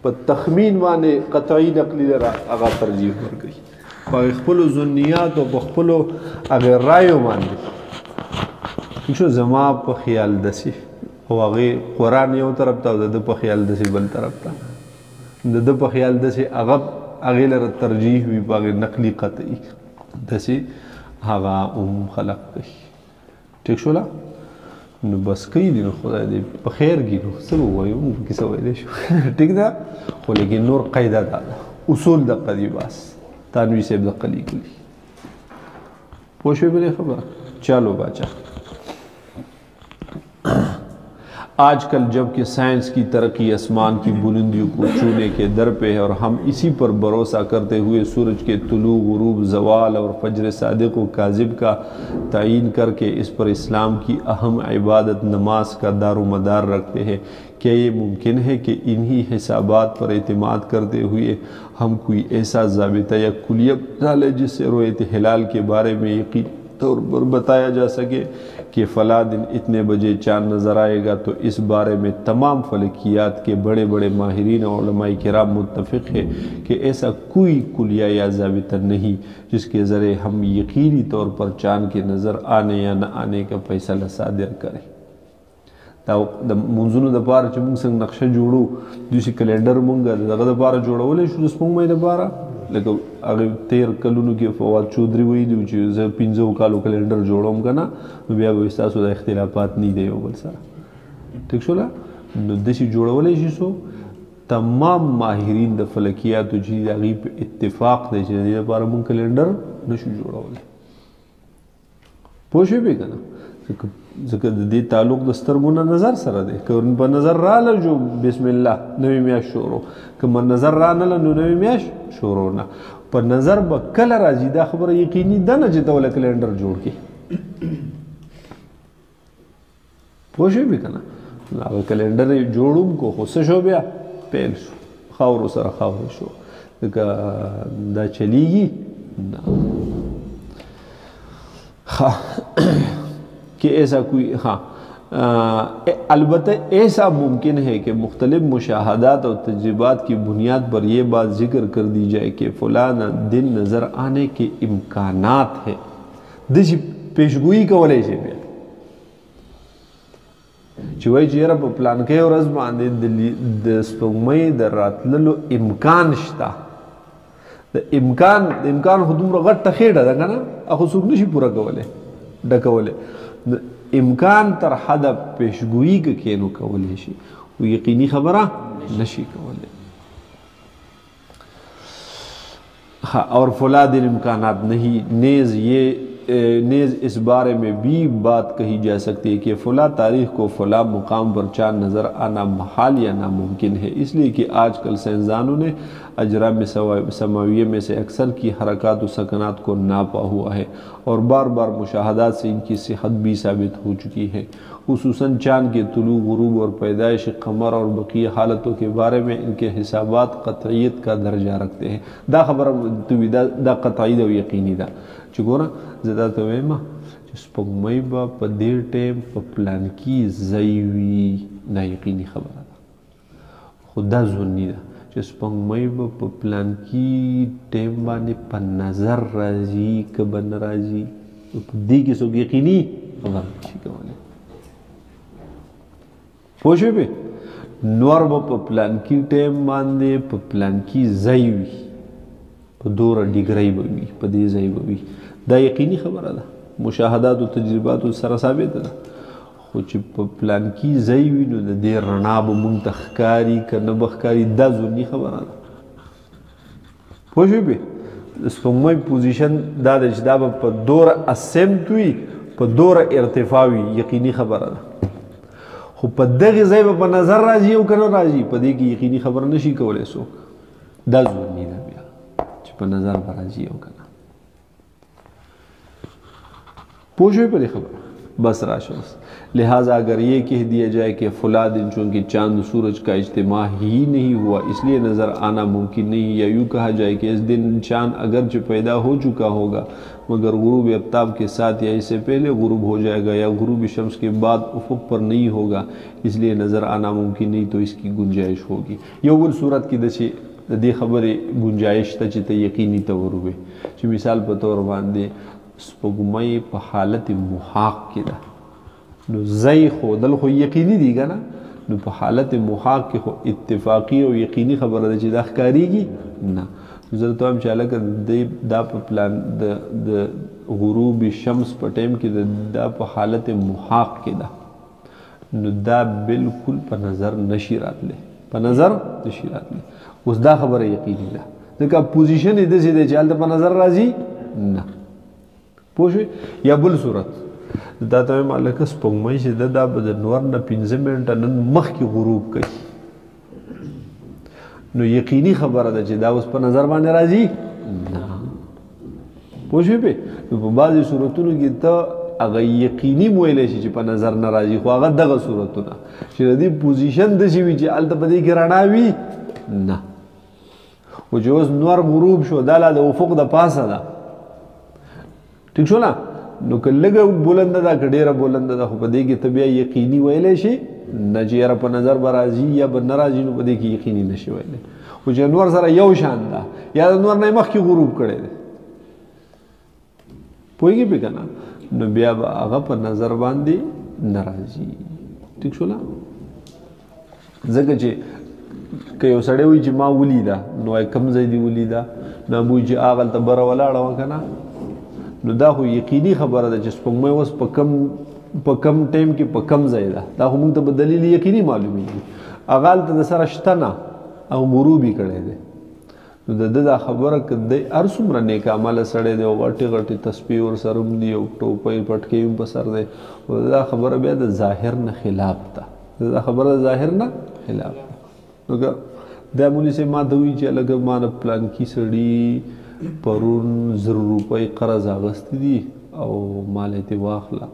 په تخمین باندې قطعی نقلی لرا هغه ترجیح ورکړي په خپل ظنیات او په خپل هغه رایو باندې شو زما په خیال دسي او هغه قرآن یو طرف ته د په خیال دسي بل طرف ته د په خیال دسي هغه لرا ترجیح وي په نقلی قطعی دسي هغه خلق کوي ٹھیک شو لا نو بس کوي نو خدای دې په خیر کې نو څه وایو موږ کیسه وایلی شو ٹھیک ده خو لیکن نور قاعده ده اصول د قدی بس تنوی صاحب د قلی کلی پوښې بلې خبره چالو باچا आजकल जबकि साइंस की तरक्की आसमान की बुलंदियों को छूने के दर पे है और हम इसी पर भरोसा करते हुए सूरज के तुलू, गुरूब, ज़वाल और फजर सादिक व काजिब का तयीन करके इस पर इस्लाम की अहम इबादत नमाज का दारोमदार रखते हैं, क्या ये मुमकिन है कि इन्हीं हिसाबात पर एतमाद करते हुए हम कोई ऐसा ज़ाबिता या कुलिया बना लें जिससे रोयत हिलाल के बारे में यकीन तौर पर बताया जा सके कि फ़ला दिन इतने बजे चाँद नज़र आएगा? तो इस बारे में तमाम फलकियात के बड़े बड़े माहिरीन और उलमाए किराम मुत्तफ़िक़ है कि ऐसा कोई कुलिया या ज़ाबिता नहीं जिसके ज़रिए हम यकीनी तौर पर चाँद के नज़र आने या न आने का फैसला सादिर करें। द मुंज़ुनो द पार چې موږ څنګه نقشه جوړو دوی کلندر موږ دغه د پاره جوړولې شو د سپوږمۍ د پاره لکه هغه 13 کلونو کې فواد چودري وایي چې زه 15 کالو کلندر جوړوم کنه نو بیا به تاسو د اختلافات نه دی یو بل سره ٹھیک شو نو د شي جوړولې شي سو تمام ماهرین د فلکیاتو چې هغه په اتفاق دي چې د لپاره موږ کلندر نشو جوړولې پوه شئ به کنه ځکه د دې تعلق د سترګو نه نظر سره دی که په نظر راله جو بسم الله نوې میاشت شروع که په نظر رانله نو نوې میاشت شروع نه په نظر به کله راځي دا خبره یقیني ده نه چې ته وله کلندر جوړ کړي پوه شوې به که نه هغه کلندر یې جوړونکو خو څه شو بیا پیل شو خاورو سره خاورې شو ځکه دا چلیږي نه کہ ایسا کوئی البتہ ایسا ممکن ہے کہ مختلف مشاہدات اور تجربات کی بنیاد پر یہ بات ذکر کر دی جائے کہ فلاں دن نظر آنے کے امکانات ہیں دش پیشگوئی کولای شي بیا چې وایي چې یاره په پلانکۍ ورځ باندې د سپوږمۍ د راتللو امکان شته د امکان خو دومره غټه خېډه ده که نه هغه څوک نشي پوره کولی ډکولی امکان تر حد پیشگوئی که کینو کولی شي و یقینی خبره نشي کولی اور فلا دن امکانات نہیں نیز اس بارے میں بھی بات کہی جا سکتی ہے کہ فلاں تاریخ کو فلاں مقام پر چاند نظر آنا محال یا ناممکن ہے اس لیے کہ آج کل سائنسدانوں نے اجرام سماویہ میں سے اکثر کی حرکات و سکنات کو ناپا ہوا ہے اور بار بار مشاہدات سے ان کی صحت بھی ثابت ہو چکی ہے خصوصاً چاند کے طلوع غروب اور پیدائش قمر اور بقیہ حالتوں کے بارے میں ان کے حسابات قطعیت کا درجہ رکھتے ہیں دا خبر دا قطعی دا و یقینی دا چې ګوره زه دا ته وایم چې سپوږمۍ به په دې ټایم په پلانکي ځای وي دا یقیني خبره ده خو دا ظني ده چې سپوږمۍ به په پلانکي ټایم باندې په نظر راځي که به نه راځي په دې کې څوک یقیني خبره نشي کولی پوه شوې پې نور به په پلانکي ټایم باندې په پلانکي ځای وي په دوره ډیګرۍ به وي په دې ځای به وي دا یقیني خبره ده مشاهدات او تجرباتو سره ثابت ده خو چې په پلانکي ځای وي نو د دې رڼا به مونږ ته ښکاري که نه به ښکاري دا ظني خبره ده پوه شوې پې د سپوږمۍ پوزیشن دا ده چې دا به په دوره اسمت وي په دوره ارتفاع وي یقیني خبره ده خو په دغې ځای به په نظر راځي او که نه راځي په دې کې یقیني خبره نشي کولی څوک دا ظني ده بیا چې په نظر به راځي او که نه پوه شوئے پر خبر بس راشوس لہٰذا اگر یہ کہہ دیا جائے کہ فلاں دن چونکہ چاند سورج کا اجتماع ہی نہیں ہوا اس لیے نظر آنا ممکن نہیں یا یوں کہا جائے کہ اس دن چاند اگرچہ پیدا ہو چکا ہوگا مگر غروب آفتاب کے ساتھ یا اس سے پہلے غروب ہو جائے گا یا غروب شمس کے بعد افق پر نہیں ہوگا اس لیے نظر آنا ممکن نہیں تو اس کی گنجائش ہوگی یو بل صورت کی دچے د دې خبرې گنجائش ته چې ته یقیني ته وروې چې مثال په طور باندې سپوږمۍ په حالت محاق کې ده نو ځای ښودل خو یقیني دي که نه نو په حالت محاق کې خو اتفاقي او یقیني خبره ده چې دا ښکارېږي نه زه درته وایم چې هلکه دا په پلان د غروب شمس په ټایم کې دا په حالت محاق کې ده نو دا بالکل په نظر نشي راتلی په نظر نشي راتلی اوس دا خبره یقیني ده ځکه پوزیشن یې داسې دی چې هلته په نظر راځي نه پوه شوې یا بل صورت دا ته وایم هلکه سپوږمۍ چې ده دا به د نور نه 15 منټه نن مخکې غروب کوي نو یقیني خبره ده چې دا اوس په نظر باندې راځي نه پوه شوې پې نو په بعضې صورتونو کې ته هغه یقیني مویلی شي چې په نظر نه راځي خو هغه دغه صورتونه چې د دې پوزیشن داسې وي چې هلته په دې کې رڼا وي نه خو چې اوس نور غروب شو دا لا د افق د پاسه ده ټیک شو نه نو که لږه بلنده ده که ډېره بلنده ده خو په دې کې ته بیا یقیني ویلی شي نه چې یاره په نظر به راځي یا به نه راځي نو په دې کې یقیني نه شي ویلی خو چې نور سره یو شان ده یا د نور نه یې مخکې غروب کړی دی پوهېږي پې که نه نو بیا به هغه په نظر باندې نه راځي ټیک شو نه ځکه چې که یو سړی وایي چې ما ولیده نو وایي کوم ځای دې ولیده نو بوی چې هغلته بره ولاړه وه که نه نو دا خو یقیني خبره ده چې سپوږمۍ اوس په کم ټایم کې په کم ځای ده دا خو موږ ته به دلیل یقیني معلومیږي هغه هلته د سره شته نه او غروب یې کړی دی نو د ده دا خبره که دی هر څومره نیک عمله سړی دی او غټې غټې تسبیح ورسره هم دي او ټوپۍ پټکۍ هم په سر دی او دا خبره بیا د ظاهر نه خلاف ده دا خبره د ظاهر نه خلاف ده نو که دا مولي صاحب ما ته وایي چې هلکه ما نه پلانکي سړي پرون 1000 روپۍ قرض اخیستې دي او مال یې ترې واخله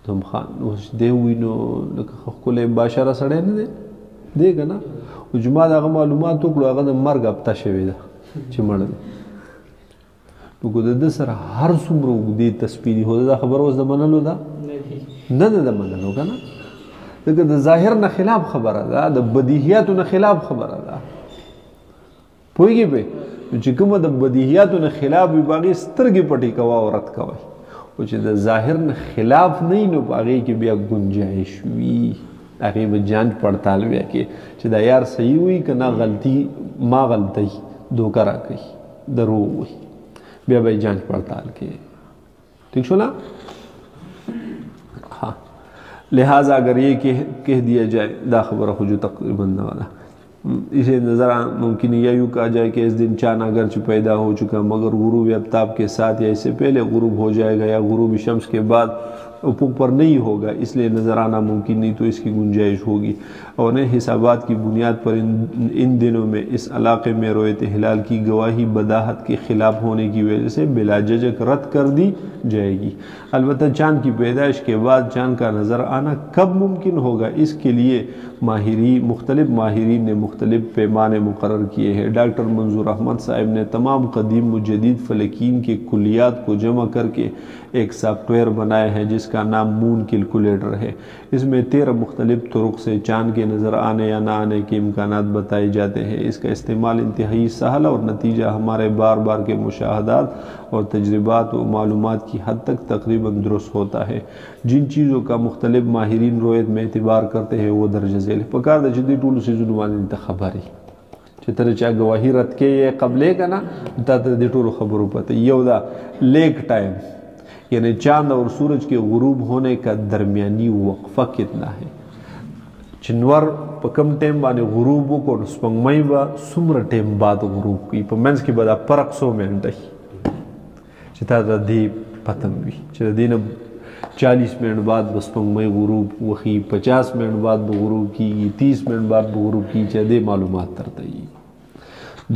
نو خان اوس دی ووایي نو لکه ښکلی باشره سړی نه دی دی که نه او چې ما د هغه معلومات وکړو هغه د مرګ هفته شوې ده چې مړ دی نو که د ده سره هر څومره اوږدې تسبیح دي خو دا خبره اوس د منلو ده نه ده د منلو که نه ځکه د ظاهر نه خلاف خبره ده د بدیهیاتو نه خلاف خبره ده پوهېږي پې چې کومه د بدیهیاتو نه خلاف وي په هغې سترګې پټې کوه او رد کوئ خو چې د ظاهر نه خلاف نه وي نو په هغې کې بیا گنجایش وي هغې به جانچ پړتال بیا کې چې دا یار صحیح وي که نه غلطي ما غلطی دوکه راکوي دروغ وي بیا به یې جانچ پړتال کې ٹھیک شو نا ہاں لہٰذا اگر یہ کہہ دیا جائے دا خبر خود جو تقریباً نہ والا اسے نظر ممکن یہ یوں کہا جائے کہ اس دن چاند اگرچہ پیدا ہو چکا مگر غروب آفتاب کے ساتھ یا اس سے پہلے غروب ہو جائے گا یا غروب شمس کے بعد افق پر نہیں ہوگا اس لیے نظر آنا ممکن نہیں تو اس کی گنجائش ہوگی اور نئے حسابات کی بنیاد پر ان دنوں میں اس علاقے میں رویت ہلال کی گواہی بداحت کے خلاف ہونے کی وجہ سے بلا جھجک رد کر دی جائے گی البتہ چاند کی پیدائش کے بعد چاند کا نظر آنا کب ممکن ہوگا اس کے لیے مختلف ماہرین نے مختلف پیمانے مقرر کیے ہیں ڈاکٹر منظور احمد صاحب نے تمام قدیم و جدید فلکین کے کلیات کو جمع کر کے ایک سافٹ ویئر بنایا ہے جس کا نام مون کیلکولیٹر ہے اس میں 13 مختلف طرق سے چاند کے نظر آنے یا نہ آنے کے امکانات بتائے جاتے ہیں اس کا استعمال انتہائی سہل اور نتیجہ ہمارے بار بار کے مشاہدات اور تجربات و معلومات کی حد تک تقریباً درست ہوتا ہے جن چیزوں کا مختلف ماہرین رویت میں اعتبار کرتے ہیں وہ درجہ ذیل پکار د چې دې ټولو څیزونو باندې ته خبرې چې ته د چا ګواهي رد کې قبلې که نه تا ته د دې ټولو خبرو پته یو دا لیک ٹائم یعنی چاند اور سورج کے غروب ہونے کا درمیانی وقفہ کتنا ہے چې نور په کم ټایم باندې غروب وکړو نو سپوږمۍ به څومره ټایم بعد غروب کوي په منځ کې به دا فرق 100 منټه چې تا ته دې پته وي چې د دې نه 40 منٹ بعد بس سپوږمۍ غروب وخی 50 منٹ بعد به غروب کیږي 30 منٹ بعد به غروب کیږي چې دې معلومات ترته وي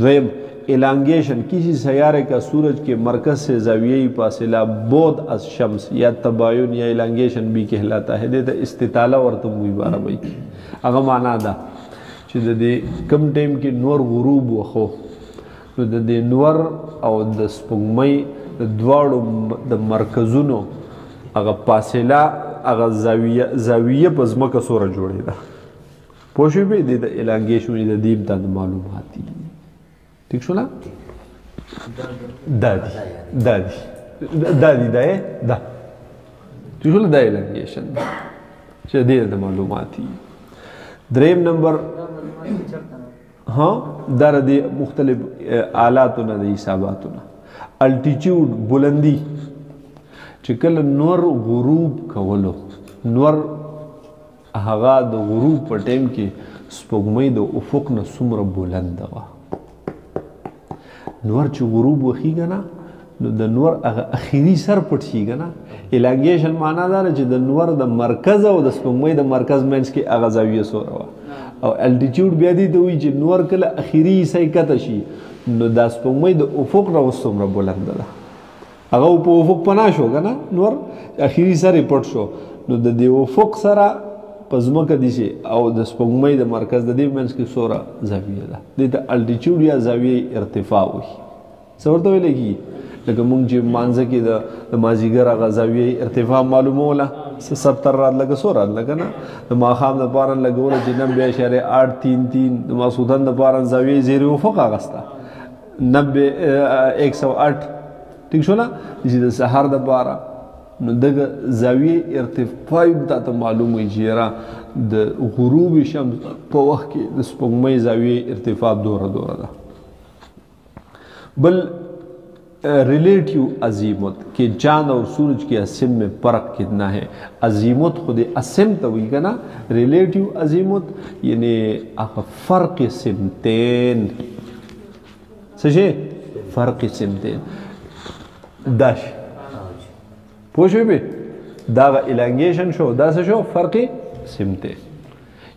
دویم elongation किसी सैयारे का सूरज के मरकज से ज़ावियाई फासिला बहुत अज शम्स या तबायुन या elongation भी कहलाता है देता इस्तिताला और तुम हुई बारा भाई अगर माना दा چې د دې کم ټایم کې نور غروب وخو نو د دې نور او د سپوږمۍ د دواړو د مرکزونو هغه فاصله هغه زاویه په ځمکه سوره جوړېده پوه شوې پې دې د elongation د دې ته معلومات دي ٹھیک شو نا دا ٹھیک شو نا دا elongation چې دې د معلومات دي دریم نمبر ہاں دا د مختلف آلاتونه د حساباتونه الټیچیوډ بلندی چې کله نور غروب کولو نور هغه د غروب په ټایم کې سپوږمۍ د افق نه څومره بلنده وه نور چې غروب وخیږه نه نو د نور هغه اخري سر پټ شي که نه. الانګیشن معنا دا ده چې د نور د مرکز او د سپوږمۍ د مرکز منځ کې هغه زاویه څومره وه. او الټیچیوډ بیا دې ته وایي چې نور کله اخري حصه یې کته شي نو دا سپوږمۍ د افق نه اوس څومره بلنده ده. هغه په افق پناه شو که نه، نور اخري سر یې پټ شو، نو د دې افق سره په ځمکه دي شي او د سپوږمۍ د مرکز د دې منځ کې څومره زاویه ده، دې ته الټیچیوډ یا زاویه ارتفاع وایي. څه ورته ویلی کېږي؟ لکه مونږ چې مانځه کې د مازدیګر هغه زاویه ارتفاع معلوموله 70 راتله که څو راتله که نه، د ماښام دپاره لګوله چې 90.833، د ماسخوتن دپاره زاویه زیر افق اخسته 90 108، ٹھیک شو نه، چې د سحر دپاره نو دغه زاویه ارتفاع هم تاته معلوم وي چې یاره د غروب شمس په وخت کې د سپوږمۍ زاویه ارتفاع دوره ده. بل रिलेटिव अजीमत कि चांद और सूरज के असिम में फ़र्क कितना है. अजीमत खुद असिम तो वही का ना, रिलेटिव अजीमत यानी फ़र्क सिमतेन सही फ़र्क सिमतेन दाश पूछे भी दागा इलांगेशन शो दास शो फ़र्क सिमतेन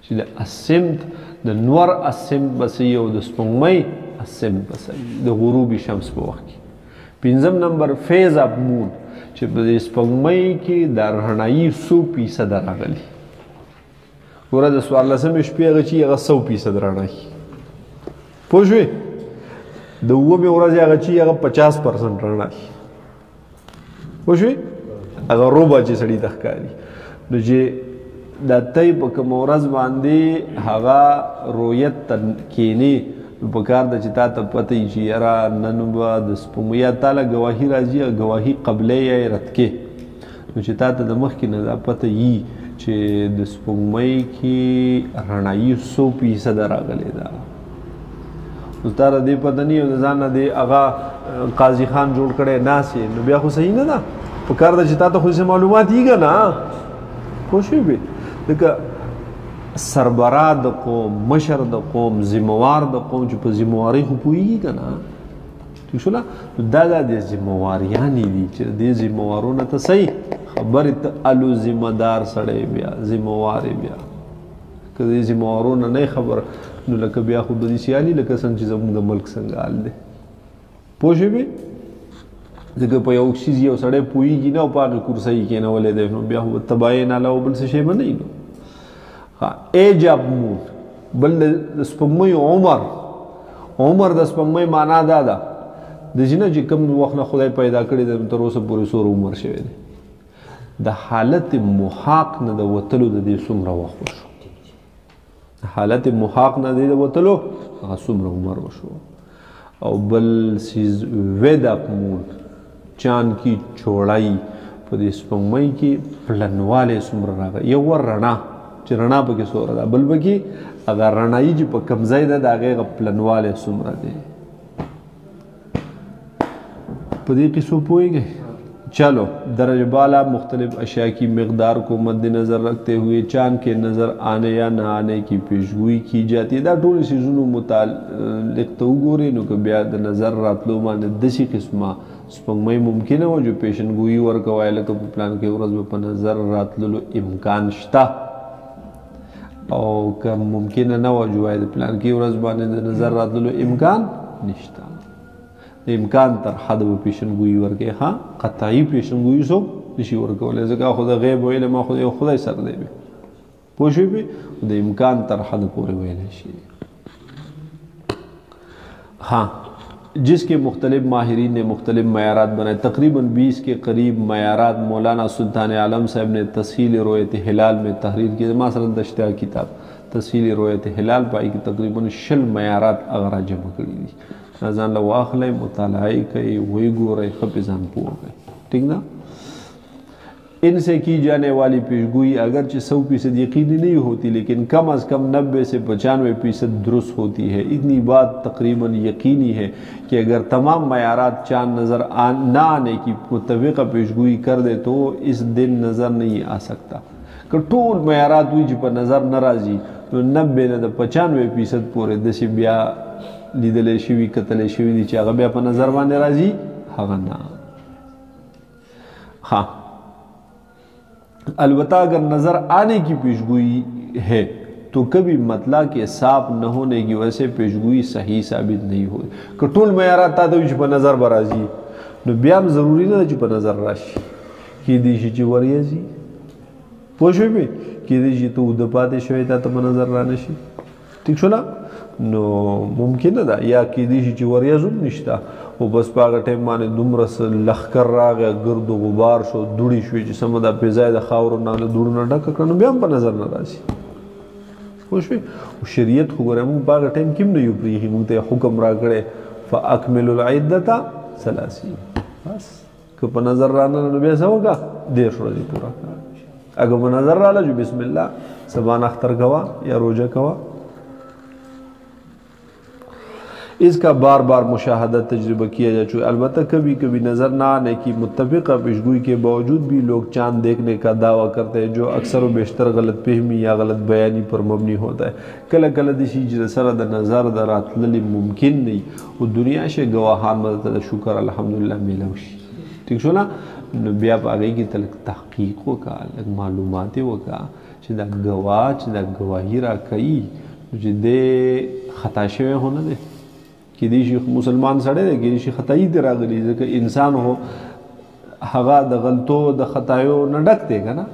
चीज़ असिमत द नवर असिम बसी और द स्पोंगमई असिम बसी द गुरूबी शम्स पे वक़्त. 5 नंबर फेज ऑफ मून چې په سپوږمۍ کې د رڼایي 100% راغلي. ګوره د 14مې شپې هغه چې هغه 100% رڼایي پوه شوې، د 9مې ورځې هغه چې هغه 50% رڼایي پوه شوې، هغه ربع چې سړي ته ښکاري. نو چې د تی په کومه ورځ باندې هغه رویت ته کښېنې په کار ده چې تا ته پته وي چې یاره نن به د سپوږمۍ یا تاله ګواهي راځي او ګواهي قبله یې رد کې، نو چې تا ته د مخکې نه دا پته وي چې د سپوږمۍ کې رڼایي 100% راغلی ده. اوس تا ته دې پته نه وي او د ځان نه دې هغه قاضي خان جوړ کړی ناست یې، نو بیا خو صحیح نه ده. په کار ده چې تا ته خو داسې معلومات وي که نه پوه شوې بې. لکه سربراہ د قوم، مشر د قوم، ذموار د قوم چې په ذموارۍ خو پوهېږي که نه، ټیک شوله، دا د ذمواریانې دي چې دې ذموارونه ته صحیح خبرې ته الو ذمه دار سړی بیا ذموار بیا که دې ذموارونه نه خبر نو لکه بیا خو به دې سیالي لکه څنګه چې زموږ د ملک څنګه حال دی پوه شوې. ځکه په یو څیز یو سړی پوهېږي نه او په هغې کرسۍ کېنولی دی نو بیا خو تباهۍ نه علاوه بل څه شی به نه وي. نو ایج آف مون بل د سپوږمۍ عمر د سپوږمۍ معنا دا ده د چې نه چې کوم وخت نه خدای پیدا کړی دی تر اوسه پورې څومره عمر شوی دی، د حالت محاق نه د وتلو د دې څومره وخت وشو، حالت محاق نه د وتلو هغه څومره عمر وشو. او بل سیز وید آف مون چاند کی چوڑائی په دې سپوږمۍ کې پلنوالی څومره راغی. یو ور رڼا چې رڼا پکې څومره ده، بل پکې هغه رڼایي چې په کوم ځای ده د هغې هغه پلنوالی څومره دی. په دې قصو پوهېږئ. چلو درجہ بالا مختلف اشیاء کی مقدار کو مد نظر رکھتے ہوئے چاند کے نظر آنے یا نہ آنے کی پیشگوئی کی جاتی ہے. دا ټول سیزونو متعلق ته وګورئ نو که بیا د نظر راتلو باندې داسې قسمه سپوږمۍ ممکنه وه چې پیشنګویي ورکوی لکه په پلان کې ورځ به په نظر راتللو امکان شته، او که ممکنه نه وه چې وایي د پلان کې ورځ باندې د نظر راتللو امکان نشته، د امکان تر حده به پیشنګویي ورکوي. ها قطعي پیشنګویي څوک نشي ورکولی ځکه خو د غیب علم خو یو خدای سره دی پوه شوې پې، د امکان تر حده پورې ویلی شي. हाँ جس کے مختلف ماہرین نے مختلف معیارات بنائے، تقریباً 20 کے قریب معیارات مولانا سلطان عالم صاحب نے تسہیل رؤیت ہلال میں تحریر کی. مثلا دشتہ کتاب تسہیل رؤیت ہلال پائی کی تقریباً 60 معیارات اغرا جمع کری دی. ځان له واخلئ مطالعه کوئ وی ګورئ ښه پې ځان پوه کړئ ٹھیک نا. ان سے کی جانے والی پیشگوئی اگرچہ 100% یقینی نہیں ہوتی لیکن کم از کم 90 سے 95% درست ہوتی ہے. اتنی بات تقریباً یقینی ہے کہ اگر تمام معیارات چاند نظر نہ آنے کی متفقہ پیشگوئی کر دے تو اس دن نظر نہیں آ سکتا. کہ ټول معیارات وي چې په نظر نه راځي نو 90 نه د 95% پورې داسې بیا لیدلی شوي کتلی شوي دي چې هغه بیا په نظر باندې راځي هغه نه. हाँ, अलबत्ता अगर नज़र आने की पेशगोई है तो कभी मतला के साफ न होने की वजह से पेशगोई सही साबित नहीं हो। कटोल मयार आता तो पर नज़र बराजी न ब्याम ज़रूरी ना जो पर नज़र राशि की दिशी ची वरियाजी पोशे में की दिशी तो उद पाते शोए था तो पर नज़र रानशी ठीक शो ना नो मुमकिन दा या की दिशी ची वरियाजुम निश्ता वो बस पागा टाइम माने दुमरस लखकर रागा गर्द गुबार शो दुड़ी शुई जी समदा पे ज़ायदा खावर ना दुड़ ना ढक करनो ब्याम पर नज़र ना राशि पोशे शरीयत हो गरे मु पागा टाइम किम न युप्री ही मुते हुक्म रा करे फअकमिलुल इद्दता सलासी बस को पर नज़र राना न बेसा होगा देर रोज़ी पूरा अगर पर नज़र राला जो बिस्मिल्लाह सबान अख्तर गवा या रोजा गवा इसका बार बार मुशाहदा तजुर्बा किया जा चुका। अलबत्ता कभी कभी नज़र ना आने की मुत्तफ़िक़ा पेशगोई के बावजूद भी लोग चाँद देखने का दावा करते हैं जो अक्सर व बेशतर गलत फहमी या गलत बयानी पर मबनी होता है। कल कल दिशी सरद नज़र दरातली मुमकिन नहीं वो दुनिया से गवाहान मदद शुक्र अल्हम्दुलिल्लाह मिलवशी ठीक शो ना ब्या पागई की तलक तहक़ीक़ों का अलग मालूमात का चिदा गवाह चिदा गवाही रा कई जिदे खता शवे होना दे कि दिशी मुसलमान सड़े दे कि दिशी खताई तेरा गली कि इंसान हो हगा द गलतो द खतायो न डक देगा ना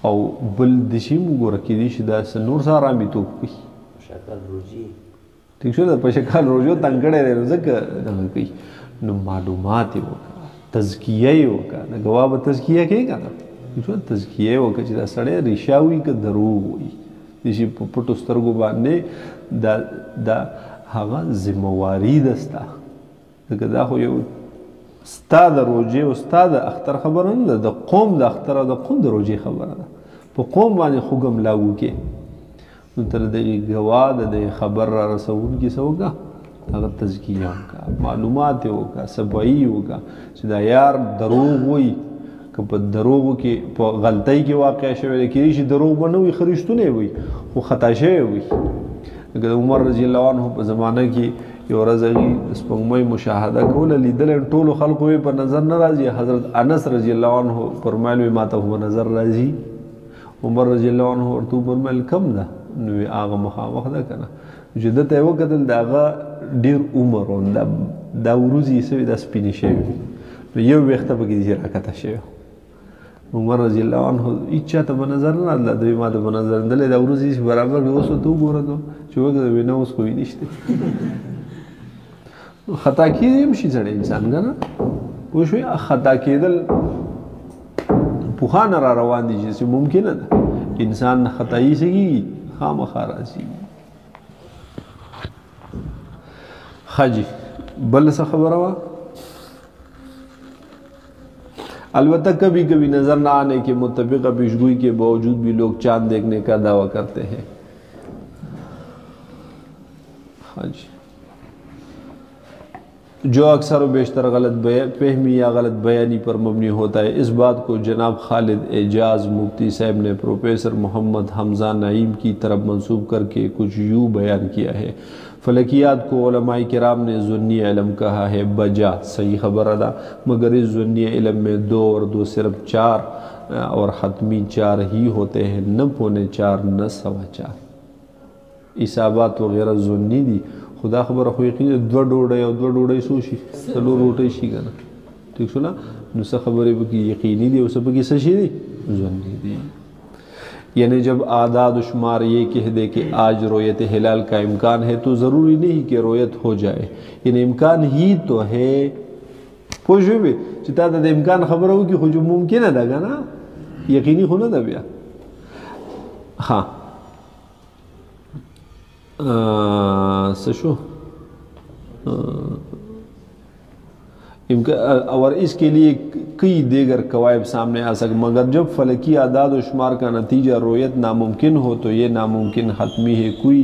और बल दिशी मुगोर कि दिशी दा नूर सारा भी तो शक्ल रोजी ठीक शो दा पशकल रोजो तंगड़े दे रजक न कई न मालूमात हो तज़किया हो का न गवाह तज़किया के का ठीक शो तज़किया हो का चिदा सड़े रिशावी का दरूग हुई दिशी पटो स्तरगो बांधे दा दा हगा जिम्मेवारी दस्ता कदा हो यो स्ताद रोजे उस्ताद अख्तर खबर न द कौम द अख्तर द कौम द रोजे खबर दा प कौम बाने हुक्म लागू के उतर दे गवाह दे खबर रसूल की सोगा अगर तज़किया का मालूमात होगा सबई होगा सीधा यार दरोग हुई कब दरोग के गलती के वाक़या शवे कि दरोग बनोई खरिश्तु नहीं हुई वो खता शवे हुई अगर उमर रज़ी अल्लाह अन्हु ज़माना की यो रज़गी स्पंगमई मुशाहदा कोल लीदल टोल खल्क़ हुए पर नज़र न राजी हज़रत अनस रज़ी अल्लाह अन्हु फरमाइल में माता हुआ नज़र राजी उमर रज़ी अल्लाह अन्हु और तू फरमाइल कम दा नु आगा मखामख दा कना जिद्दत है वो कतल दागा डेर उमर on दा उरुजी से दा स्पिनी शेव यो वक्त बगी राकता शेव उमर रज़ी अल्लाह अन्हु इच्छा तो नज़र ना अल्लाह दे माता नज़र दले दा उरुजी बराबर दोस्तों तू गोरा दो जो के ना उसको ही निश्ते खता की मशी चढ़े इंसान का ना वो शो खता के दल पुखा न रवान दी जैसे मुमकिन है इंसान खताई से ही खाम खाराजी हाजी बल सा खबर हुआ अलबत्ता कभी कभी नज़र ना आने के मुत्तफ़िक़ा पेशगोई के बावजूद भी लोग चाँद देखने का दावा करते हैं। हाँ जी, जो अक्सर व बेशतर गलत फहमी या गलत बयानी पर मबनी होता है। इस बात को जनाब खालिद एजाज मुफ्ती साहब ने प्रोफेसर मोहम्मद हमज़ा नईम की तरफ मंसूब करके कुछ यूँ बयान किया है। फ़लकियात को उलमाए किराम ने ज़ुन्नी इल्म कहा है, बजा सही खबर अदा, मगर इस ज़ुन्नी इल्म में 2 और 2 सिर्फ 4 और ख़त्मी 4 ही होते हैं, न पौने 4 न 4.25। इसाबात वगैरह ज़ुन्नी दी खुदा खबर हो यकीन 2 डोड़े और 2 डोड़े सोशी चलो रोटे शी का ना ठीक सुना नुसा खबर की यकीनी दी उस की सशी दी ज़ुन्नी दी। यानी जब आदाद शुमार ये कह दे कि आज रोयत हिलाल का इम्कान है तो ज़रूरी नहीं कि रोयत हो जाए, यानी इम्कान ही तो है। पूछ भी चिता दे इम्कान खबर हो कि खुद मुमकिन है दागा ना यकीनी होना था भैया। हाँ सशो और इसके लिए कई दीगर कवायब सामने आ सके, मगर जब फ़लकी आदाद व शुमार का नतीजा रोयत नामुमकिन हो तो ये नामुमकिन हतमी है। कोई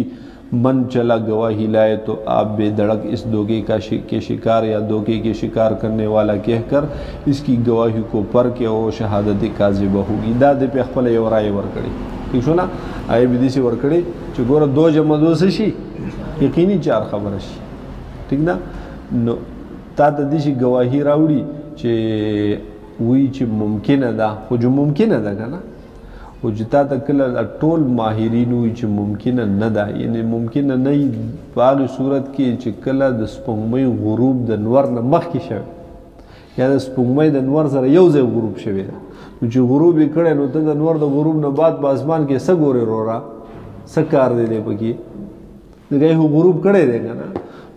मन चला गवाही लाए तो आप बेधड़क इस धोखे के शिकार या धोखे के शिकार करने वाला कहकर इसकी गवाही को पर के वो शहादत काज़िबा होगी। दादे पे अखफल राय वरकड़ी ठीक सो ना आए विदेशी वरकड़ी जो गोरा 2 जमा 2 से शी यकीनी 4 खबर शी ठीक ना नो ता दिशी गवाही राउड़ी चे وی چې ممکنه ده خو چې ممکنه ده که نه خو چې تا ته کله ټول ماهرین وایي چې ممکنه نه ده یعنې ممکنه نه وي په هغې صورت کې چې کله د سپوږمۍ غروب د نور نه مخکې شوی یا د سپوږمۍ د نور سره یو ځای غروب شوی ده نو چې غروب یې کړی نو ته د نور د غروب نه بعد په اسمان کې څه ګورې وروره څه کار دی دی پکې ځکه یې غروب کړی دی که نه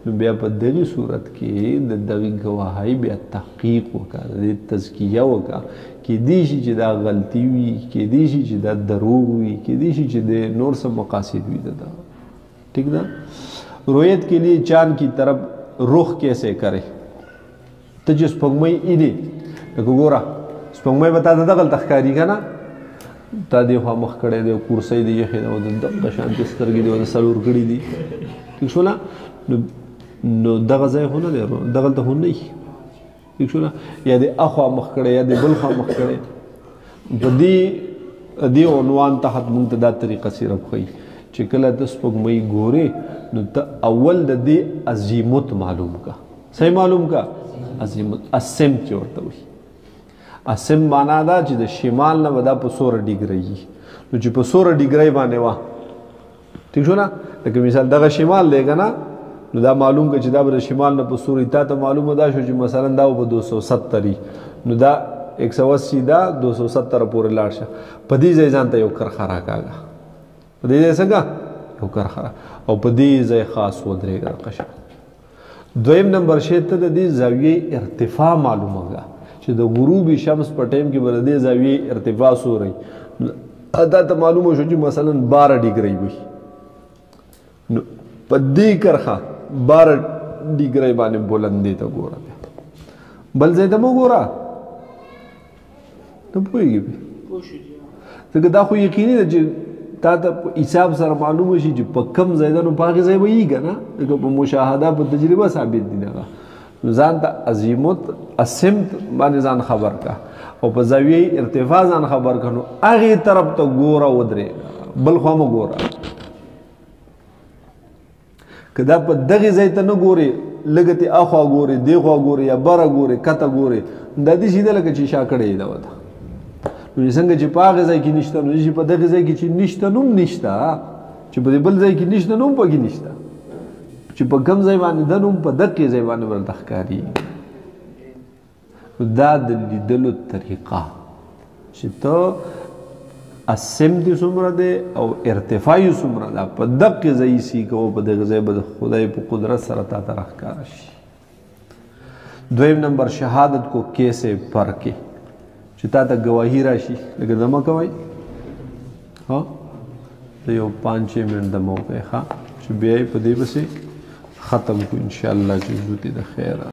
نو بیا په دغې صورت کې د دغې ګواهۍ بیا تحقیق وکړه د دې تزکیه وکړه کیدای شي چې دا غلطي وي کیدای شي چې دا دروغ وي کیدای شي چې د نور څه مقاصد وي دا ٹھیک ده رویت کے لیے چاند کی طرف رخ کیسے کرے ته چې سپوږمۍ اینې لکه ګوره سپوږمۍ به تا ته دغلته ښکاري که نه تا دې خوا مخ کړی دی کورسۍ دی یخې ده او د دغه شانتې سترګې دي او د څلور کړي دي ټیک شوله نو دغه ځای خو نه دی دغلته خو نه وي ٹھیک شو یا د اخوا مخ کړی یا د بل خوا مخ کړی په دې عنوان تحت موږ ته دا طریقه صرف ښیي چې کله ته سپوږمۍ ګورې نو ته اول د دې عظیمت معلوم کا صحیح معلوم کا عظیمت اسم چې ورته وایي اسم معنا دا چې د شمال نه به دا په 16 ډیګرۍ وي نو چې په 16 ډیګرۍ باندې وه ٹھیک شو نه لکه مثال دغه شمال دی که نه نو دا معلوم که چې دا به د شمال نه په سوري تا ته معلومه دا شو چې مثلا دا به 270 نو دا 180 دا 270 پورې لاړ شه په دې ځای ځان ته یو کرښه راکاږه په دې ځای څنګه یو کرښه او په دې ځای خاص ودرېږه قشه دویم نمبر شی ته د دې زاویې ارتفاع معلومه چې د غروب شمس په ټایم کې به د دې زاویې ارتفاع څو رہی دا ته معلومه شو چې مثلا 12 ډیګرۍ وي نو په دې کرښه 12 ډیګرۍ باندې بلندې ته ګوره بل ځای ته مه ګوره ته پوهېږي ځکه دا خو یقیني ده چې تا ته په حساب سره معلومه شي چې په کم ځای ده نو په هغې ځای به یي که نه ځکه په مشاهده په تجربه ثابت دي دغه نو ځان ته عظیمت اسمت باندې ځان خبر کا او په زاویې ارتفاع ځان خبر کا نو هغې طرف ته ګوره ودرېږه بل خوا مه ګوره که دا په دغې ځای ته نه ګورې لږه تې اخوا ګورې دې خوا ګورې یا بره ګورې کته ګورې دا داسې ده لکه چې شا کړې یې ده ورته نو څنګه چې په هغې ځای کې نشته نو چې په دغې ځای کې چې نشته نوم نشته چې په دې بل ځای کې نشته نوم پکې نشته چې په کوم ځای باندې ده نوم په دغې ځای باندې ورته ښکاري نو دا د لیدلو طریقه چې ته اسم دې څومره دی او ارتفاع یې څومره ده په دغې ځای سي کوو په دغې ځای به د خدای په قدرت سره تا ته راښکاره شي دویم نمبر شهادت کو کیسے پرکې چې تا ته ګواهي راشي لکه دمه کوئ ها د یو 5-6 منټ دمه وکړئ ښه چې بیا یې په دې پسې ختم کړو انشاءالله چې ضرورت د خیره